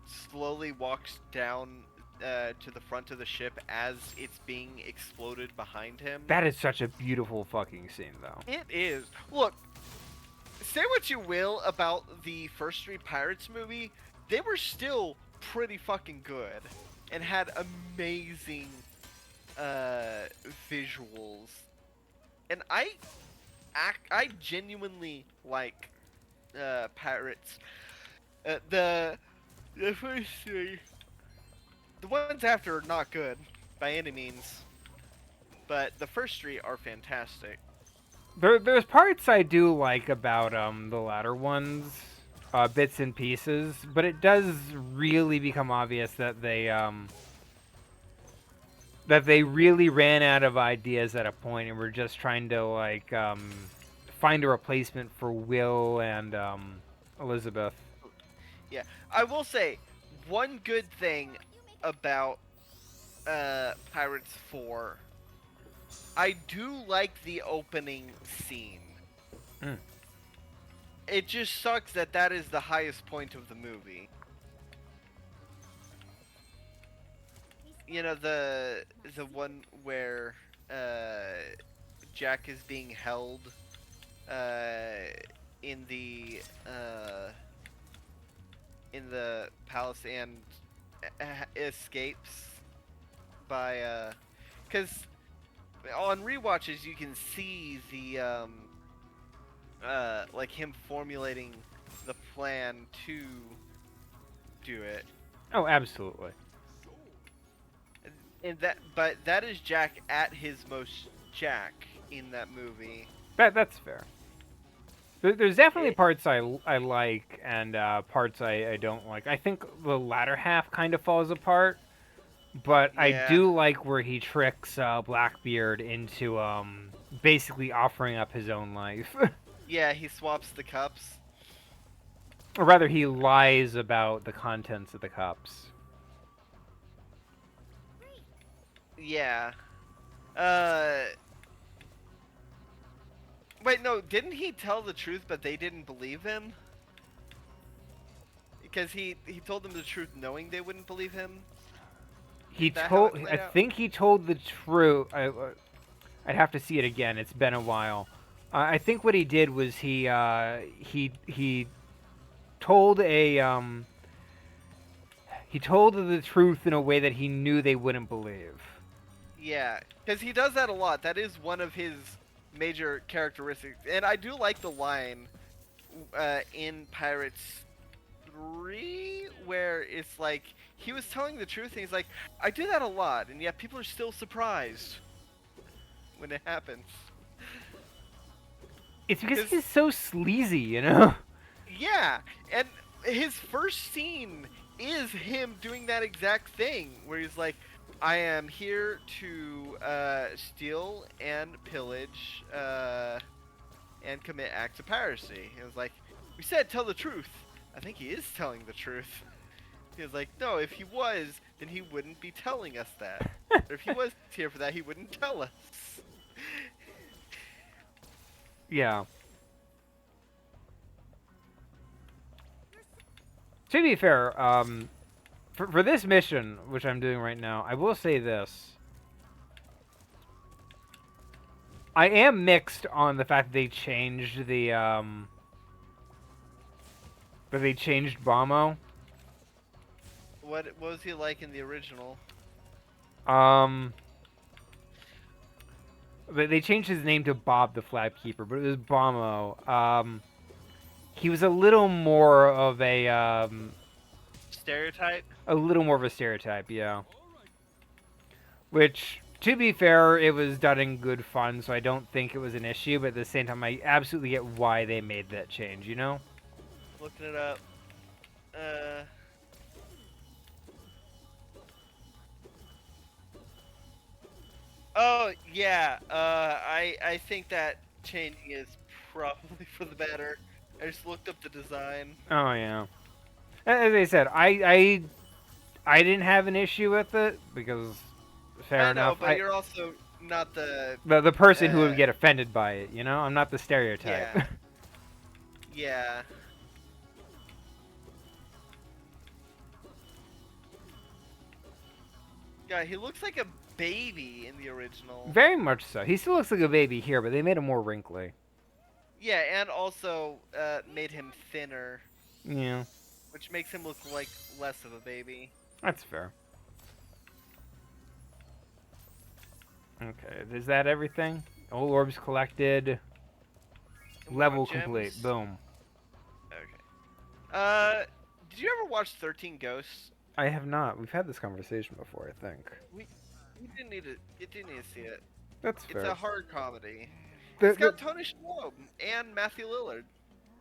slowly walks down to the front of the ship as it's being exploded behind him. That is such a beautiful fucking scene, though. It is. Look, say what you will about the first three Pirates movie, they were still pretty fucking good and had amazing visuals. And I genuinely like Pirates. The first three, the ones after are not good by any means, but the first three are fantastic. There's parts I do like about the latter ones, bits and pieces, but it does really become obvious that they really ran out of ideas at a point and were just trying to like find a replacement for Will and Elizabeth. Yeah, I will say one good thing about Pirates 4. I do like the opening scene. Mm. It just sucks that that is the highest point of the movie. You know, the one where Jack is being held in the palace and escapes by because on rewatches you can see the like him formulating the plan to do it. Oh, absolutely. And but that is Jack at his most Jack in that movie. That's fair. There's definitely parts I like and parts I don't like. I think the latter half kind of falls apart, but Yeah. I do like where he tricks Blackbeard into basically offering up his own life. Yeah, he swaps the cups. Or rather, he lies about the contents of the cups. Yeah. Wait, no, didn't he tell the truth but they didn't believe him? Because he told them the truth knowing they wouldn't believe him? I think he told the truth. I'd have to see it again. It's been a while. I think what he did was he told he told the truth in a way that he knew they wouldn't believe. Yeah, because he does that a lot. That is one of his major characteristics. And I do like the line in Pirates 3 where it's like he was telling the truth and he's like, I do that a lot, and yet people are still surprised when it happens. It's because 'Cause- he's so sleazy, you know? Yeah, and his first scene is him doing that exact thing where he's like, I am here to steal and pillage and commit acts of piracy. It was like, we said tell the truth. I think he is telling the truth. He was like, no, if he was, then he wouldn't be telling us that. Or if he was here for that, he wouldn't tell us. Yeah. To be fair, for this mission, which I'm doing right now, I will say this. I am mixed on the fact that they changed Bomo. What was he like in the original? Um, they changed his name to Bob the Flapkeeper, but it was Bomo. He was a little more of Stereotype? a little more of a stereotype, yeah. Which, to be fair, it was done in good fun, so I don't think it was an issue. But at the same time, I absolutely get why they made that change. You know? Looking it up. Oh yeah. I think that changing is probably for the better. I just looked up the design. Oh yeah. As I said, I didn't have an issue with it because fair I know, enough. but you're also not the The person who would uh, get offended by it, you know? I'm not the stereotype. Yeah. Yeah. Yeah, he looks like a baby in the original. Very much so. He still looks like a baby here, but they made him more wrinkly. Yeah, and also made him thinner, Yeah, which makes him look like less of a baby. that's fair. Okay, is that everything? All orbs collected. And Level what, gems? complete. Boom. Okay. Did you ever watch 13 Ghosts? I have not. We've had this conversation before, I think. We didn't need to. It didn't need to see it. That's It's fair. a horror comedy. The- It's got Tony Shalhoub and Matthew Lillard.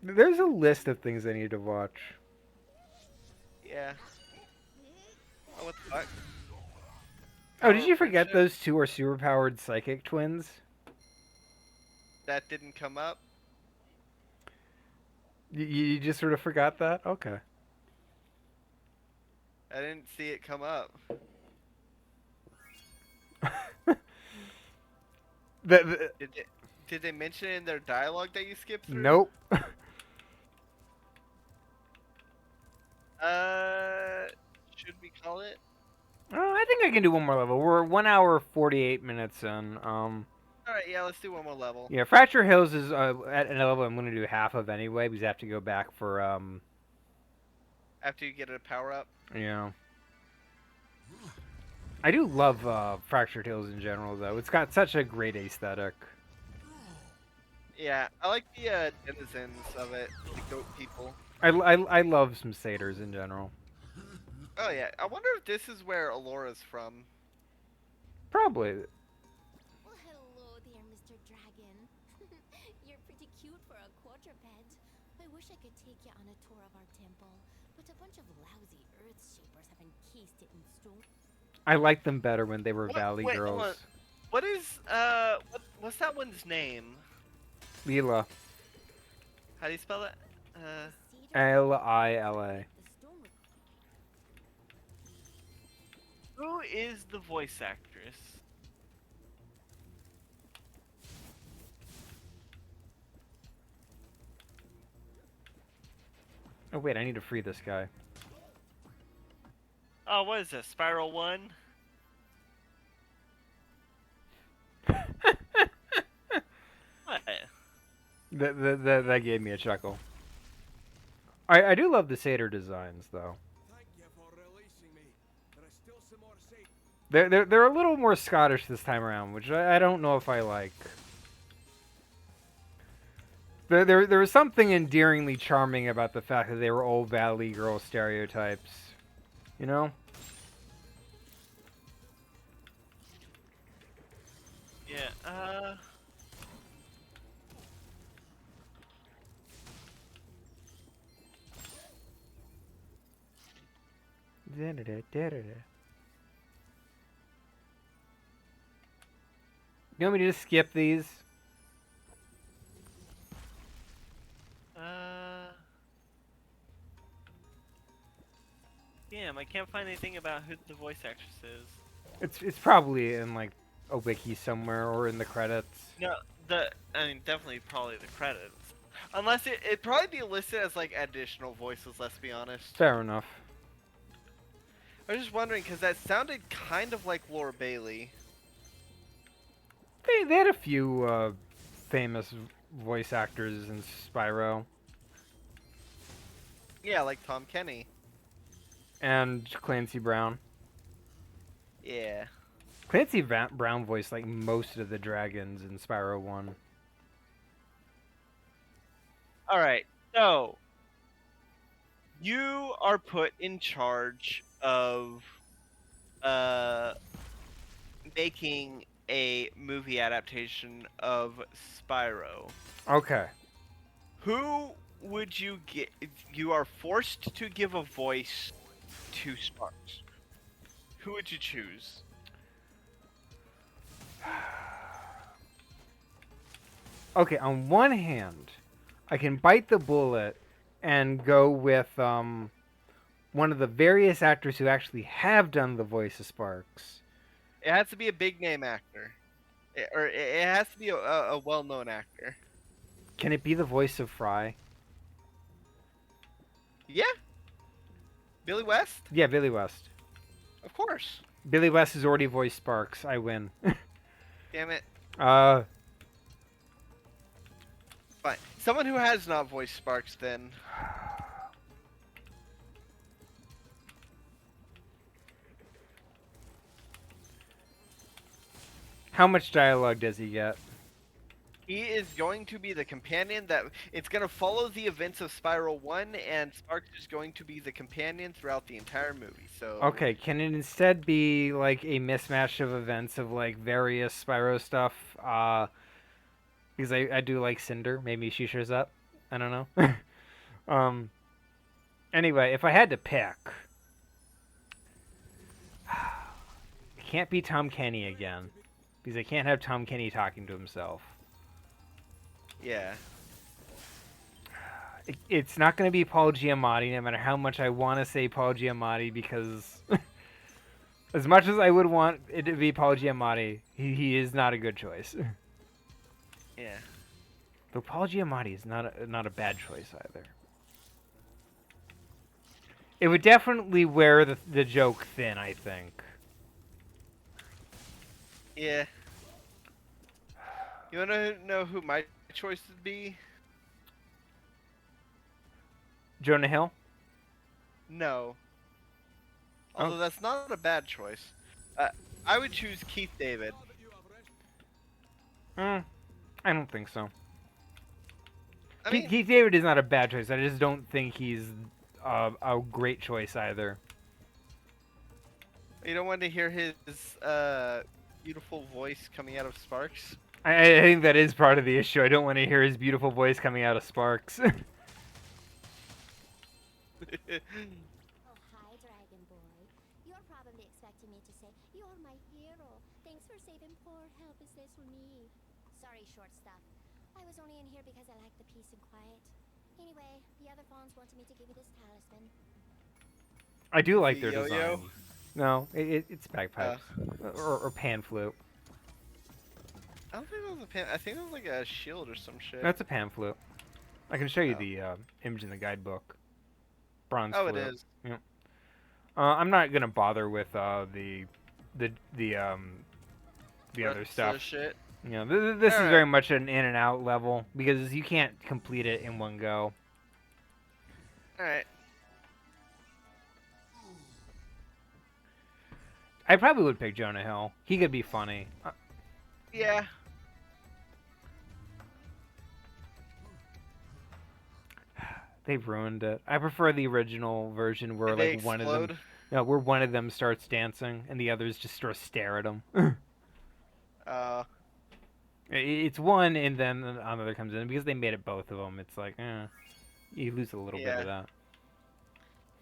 there's a list of things I need to watch. Yeah. Oh, what the fuck? Oh, did you Oh, forget shit. those two are superpowered psychic twins? That didn't come up. You just sort of forgot that? Okay. I didn't see it come up. Did they mention it in their dialogue that you skipped through? Nope. Should we call it? Oh, I think I can do one more level. We're 1 hour 48 minutes in. Alright, yeah, let's do one more level. Yeah, Fracture Hills is at a level I'm going to do half of anyway because I have to go back for After you get a power up. yeah. I do love Fractured Hills in general though. It's got such a great aesthetic. Yeah, I like the denizens of it, the goat people. I love some satyrs in general. Oh yeah, I wonder if this is where Alora's from. Probably. Well, hello there, Mr. Dragon. You're pretty cute for a quadruped. I wish I could take you on a tour of our temple, but a bunch of lousy earth shapers have encased it in stone. I liked them better when they were What- Valley wait, hold Girls. on. What is what's that one's name? Lila. How do you spell that? Cedar, Lila. the stone with Who is the voice actress? Oh wait, I need to free this guy. Oh, what is this? Spyro 1? What? That gave me a chuckle. I do love the satyr designs though. Thank you for releasing me. There is still some more safe. They're a little more Scottish this time around, which I don't know if I like. There was something endearingly charming about the fact that they were old valley girl stereotypes. You know? Yeah. You want me to just skip these? Damn, I can't find anything about who the voice actress is. It's probably in like a wiki somewhere or in the credits. No, I mean, definitely probably the credits. Unless it'd probably be listed as like additional voices, let's be honest. Fair enough. I was just wondering, because that sounded kind of like Laura Bailey. They had a few famous voice actors in Spyro. Yeah, like Tom Kenny. And Clancy Brown. Yeah. Clancy Brown voiced like most of the dragons in Spyro 1. Alright, so you are put in charge of making a movie adaptation of Spyro. Okay. Who would you get? You are forced to give a voice to Sparks. Who would you choose? Okay, on one hand, I can bite the bullet and go with one of the various actors who actually have done the voice of Sparks. It has to be a big name actor, or it has to be a well-known actor. Can it be the voice of Fry? Yeah. Billy West? Yeah, Billy West. Of course. Billy West has already voiced Sparks. I win. Damn it. Uh, Fine. Someone who has not voiced Sparks, then. how much dialogue does he get? He is going to be the companion that it's going to follow the events of Spyro 1, and Sparks is going to be the companion throughout the entire movie. So Okay, can it instead be like a mismatch of events of like various Spyro stuff? Because I do like Cinder. Maybe she shows up. I don't know. Anyway, if I had to pick, it can't be Tom Kenny again, because I can't have Tom Kenny talking to himself. yeah. It's not going to be Paul Giamatti, no matter how much I want to say Paul Giamatti, because as much as I would want it to be Paul Giamatti, he is not a good choice. Yeah. Though Paul Giamatti is not a bad choice either. It would definitely wear the joke thin, I think. Yeah. You want to know who my choice would be? Jonah Hill? No. Oh. Although that's not a bad choice. I would choose Keith David. I don't think so. I mean, Keith David is not a bad choice. I just don't think he's a great choice either. you don't want to hear his beautiful voice coming out of Sparks? I think that is part of the issue. I don't want to hear his beautiful voice coming out of Sparks. Oh, hi, Dragon Boy. You're probably expecting me to say, "You're my hero. Thanks for saving poor, helpless little me." Sorry, short stuff. I was only in here because I like the peace and quiet. Anyway, the other fawns wanted me to give you this talisman. I do like their Yo-yo? design. No, it's bagpipes or pan flute. I don't think it was a pan. I think it was like a shield or some shit. That's a pan flute. I can show you Oh. the image in the guidebook. Bronze Oh, flute. it is. Yeah. I'm not gonna bother with the other Rest of stuff. the shit. You know, this is Alright. very much an in and out level because you can't complete it in one go. All right. I probably would pick Jonah Hill. He could be funny. Yeah. They've ruined it. I prefer the original version where Did they like one of them, explode? where one of them starts dancing and the others just sort of stare at him. Uh. It's one, and then another comes in because they made it both of them. It's like, you lose a little bit Yeah. of that.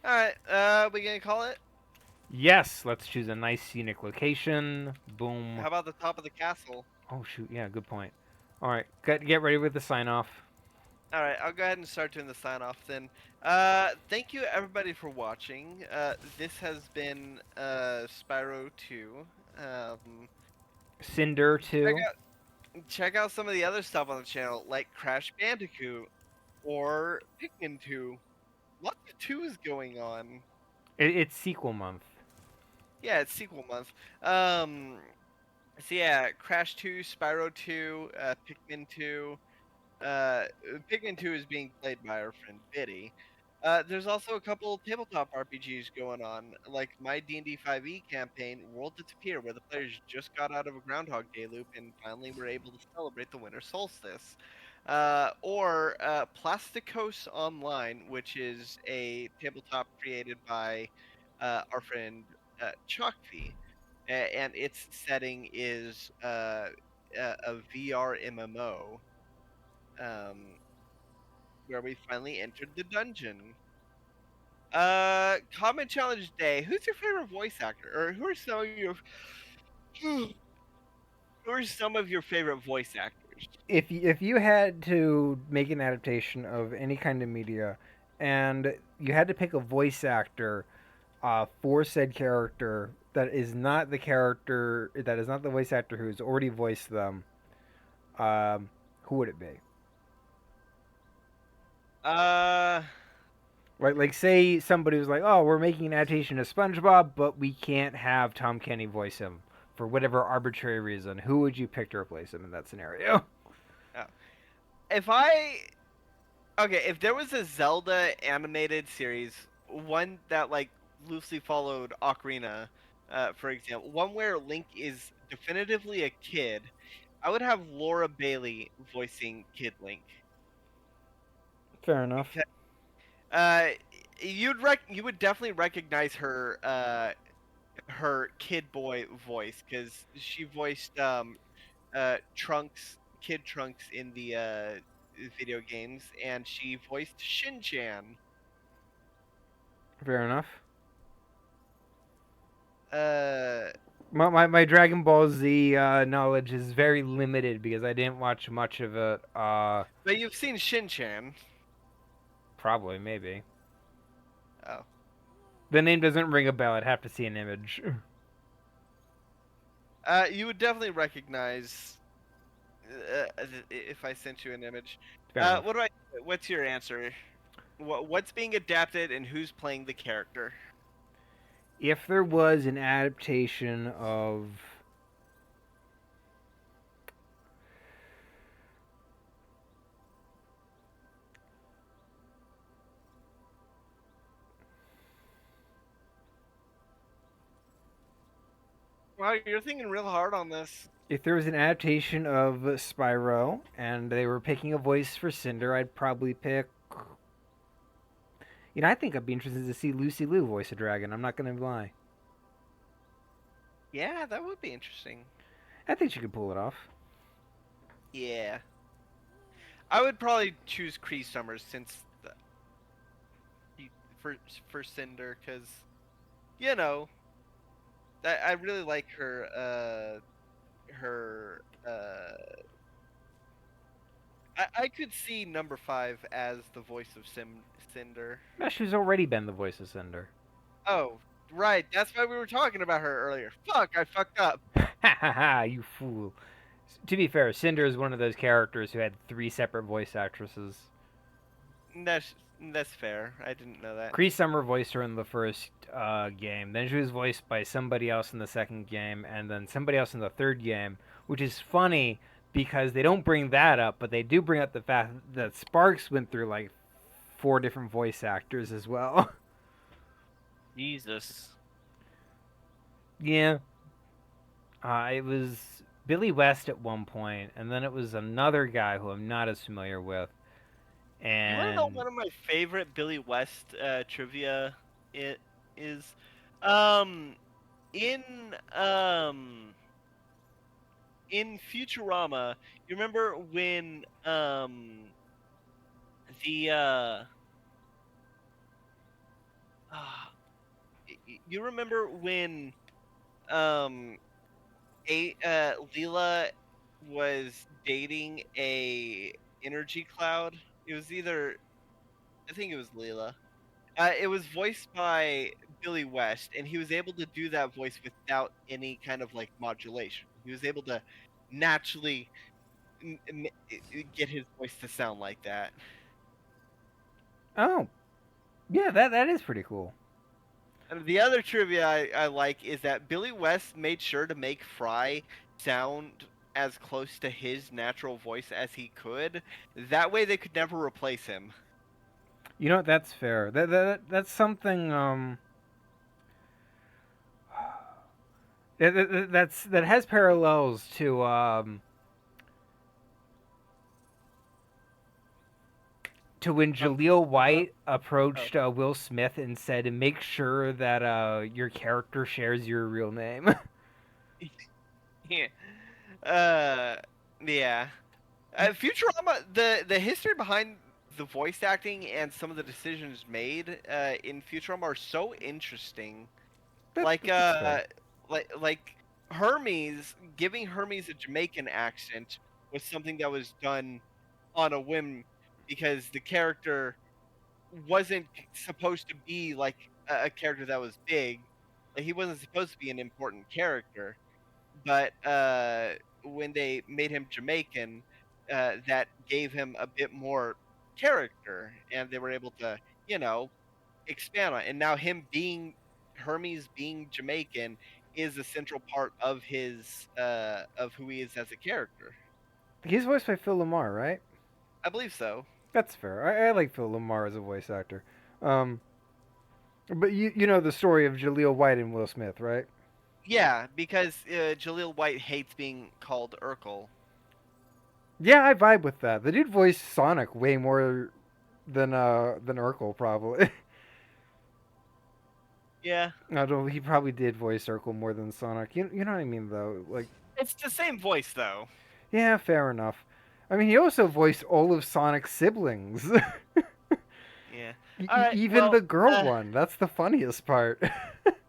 All right. We gonna call it? Yes, let's choose a nice scenic location. Boom. How about the top of the castle? Oh shoot, yeah, good point. All right, get ready with the sign off. All right, I'll go ahead and start doing the sign off then. Thank you everybody for watching. This has been Spyro 2. Um, Cinder check too. check out some of the other stuff on the channel, like Crash Bandicoot or Pikmin 2. Lots of twos going on. It's sequel month. Yeah, it's sequel month. Um, so yeah, Crash 2, Spyro 2, Pikmin 2. Uh, Pikmin 2 is being played by our friend Biddy. There's also a couple tabletop RPGs going on, like my D&D 5e campaign, World Disappear, where the players just got out of a Groundhog Day loop and finally were able to celebrate the winter solstice. Or Plasticos Online, which is a tabletop created by our friend Chalkfee, and its setting is a VR MMO, um, where we finally entered the dungeon. Comment challenge day. Who's your favorite voice actor, or who are some of your who are some of your favorite voice actors? If you had to make an adaptation of any kind of media, and you had to pick a voice actor, for said character that is not the voice actor who's already voiced them, who would it be? Uh, Right, like say somebody was like, "Oh, we're making an adaptation of SpongeBob, but we can't have Tom Kenny voice him for whatever arbitrary reason." Who would you pick to replace him in that scenario? oh. if I okay, if there was a Zelda animated series, one that like loosely followed Ocarina, for example, one where Link is definitively a kid, I would have Laura Bailey voicing Kid Link. Fair enough. Uh, you would definitely recognize her her kid boy voice because she voiced Trunks, Kid Trunks in the video games, and she voiced Shin Chan. Fair enough. Uh, My Dragon Ball Z knowledge is very limited because I didn't watch much of it. but you've seen Shin Chan. Probably, maybe. Oh, The name doesn't ring a bell. I'd have to see an image. you would definitely recognize if I sent you an image. Fair enough. What do I? What's your answer? What's being adapted and who's playing the character? If there was an adaptation of Wow, you're thinking real hard on this. if there was an adaptation of Spyro and they were picking a voice for Cinder, I'd probably pick. I think I'd be interested to see Lucy Liu voice a dragon. I'm not gonna lie. Yeah, that would be interesting. I think she could pull it off. Yeah. I would probably choose Cree Summers since for Cinder because you know I really like her I could see number 5 as the voice of Cinder. No, she's already been the voice of Cinder. Oh, right. That's why we were talking about her earlier. Fuck, I fucked up. Ha ha ha! You fool. To be fair, Cinder is one of those characters who had 3 separate voice actresses. That's fair. I didn't know that. Cree Summer voiced her in the first game. Then she was voiced by somebody else in the second game, and then somebody else in the third game, which is funny because they don't bring that up, but they do bring up the fact that Sparks went through like 4 different voice actors as well. Jesus. Yeah. It was Billy West at one point, and then it was another guy who I'm not as familiar with. You want to know And one of my favorite Billy West trivia? It is, um, in um in Futurama. You remember when the ah, you remember when um Leela was dating a energy cloud? It was either, I think it was Leela. It was voiced by Billy West, and he was able to do that voice without any kind of like modulation. He was able to naturally get his voice to sound like that. oh, yeah, that is pretty cool. And the other trivia I like is that Billy West made sure to make Fry sound as close to his natural voice as he could. That way, they could never replace him. You know, that's fair. That's something that has parallels to when Jaleel White approached Will Smith and said, "Make sure that your character shares your real name." Yeah. Uh, yeah. Futurama, the history behind the voice acting and some of the decisions made in Futurama are so interesting. Like That's fair. like Hermes, giving Hermes a Jamaican accent was something that was done on a whim because the character wasn't supposed to be like a character that was big. Like he wasn't supposed to be an important character, but when they made him Jamaican, that gave him a bit more character, and they were able to, you know, expand on it. And now him being Hermes being Jamaican is a central part of his of who he is as a character. He's voiced by Phil Lamar, right? I believe so. That's fair. I like Phil Lamar as a voice actor. Um, but you know the story of Jaleel White and Will Smith, right? Yeah, because Jaleel White hates being called Urkel. Yeah, I vibe with that. The dude voiced Sonic way more than Urkel probably. Yeah, Although he probably did voice Urkel more than Sonic. You know what I mean though? Like, it's the same voice though. yeah, fair enough. I mean, he also voiced all of Sonic's siblings. Yeah. All right. Even Well, the girl one. That's the funniest part.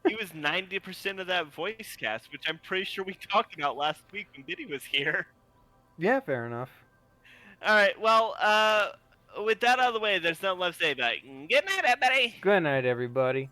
he was 90% of that voice cast, which I'm pretty sure we talked about last week when Biddy was here. Yeah, fair enough. All right. Well, with that out of the way, there's nothing left to say about it. Good night, everybody. Good night, everybody.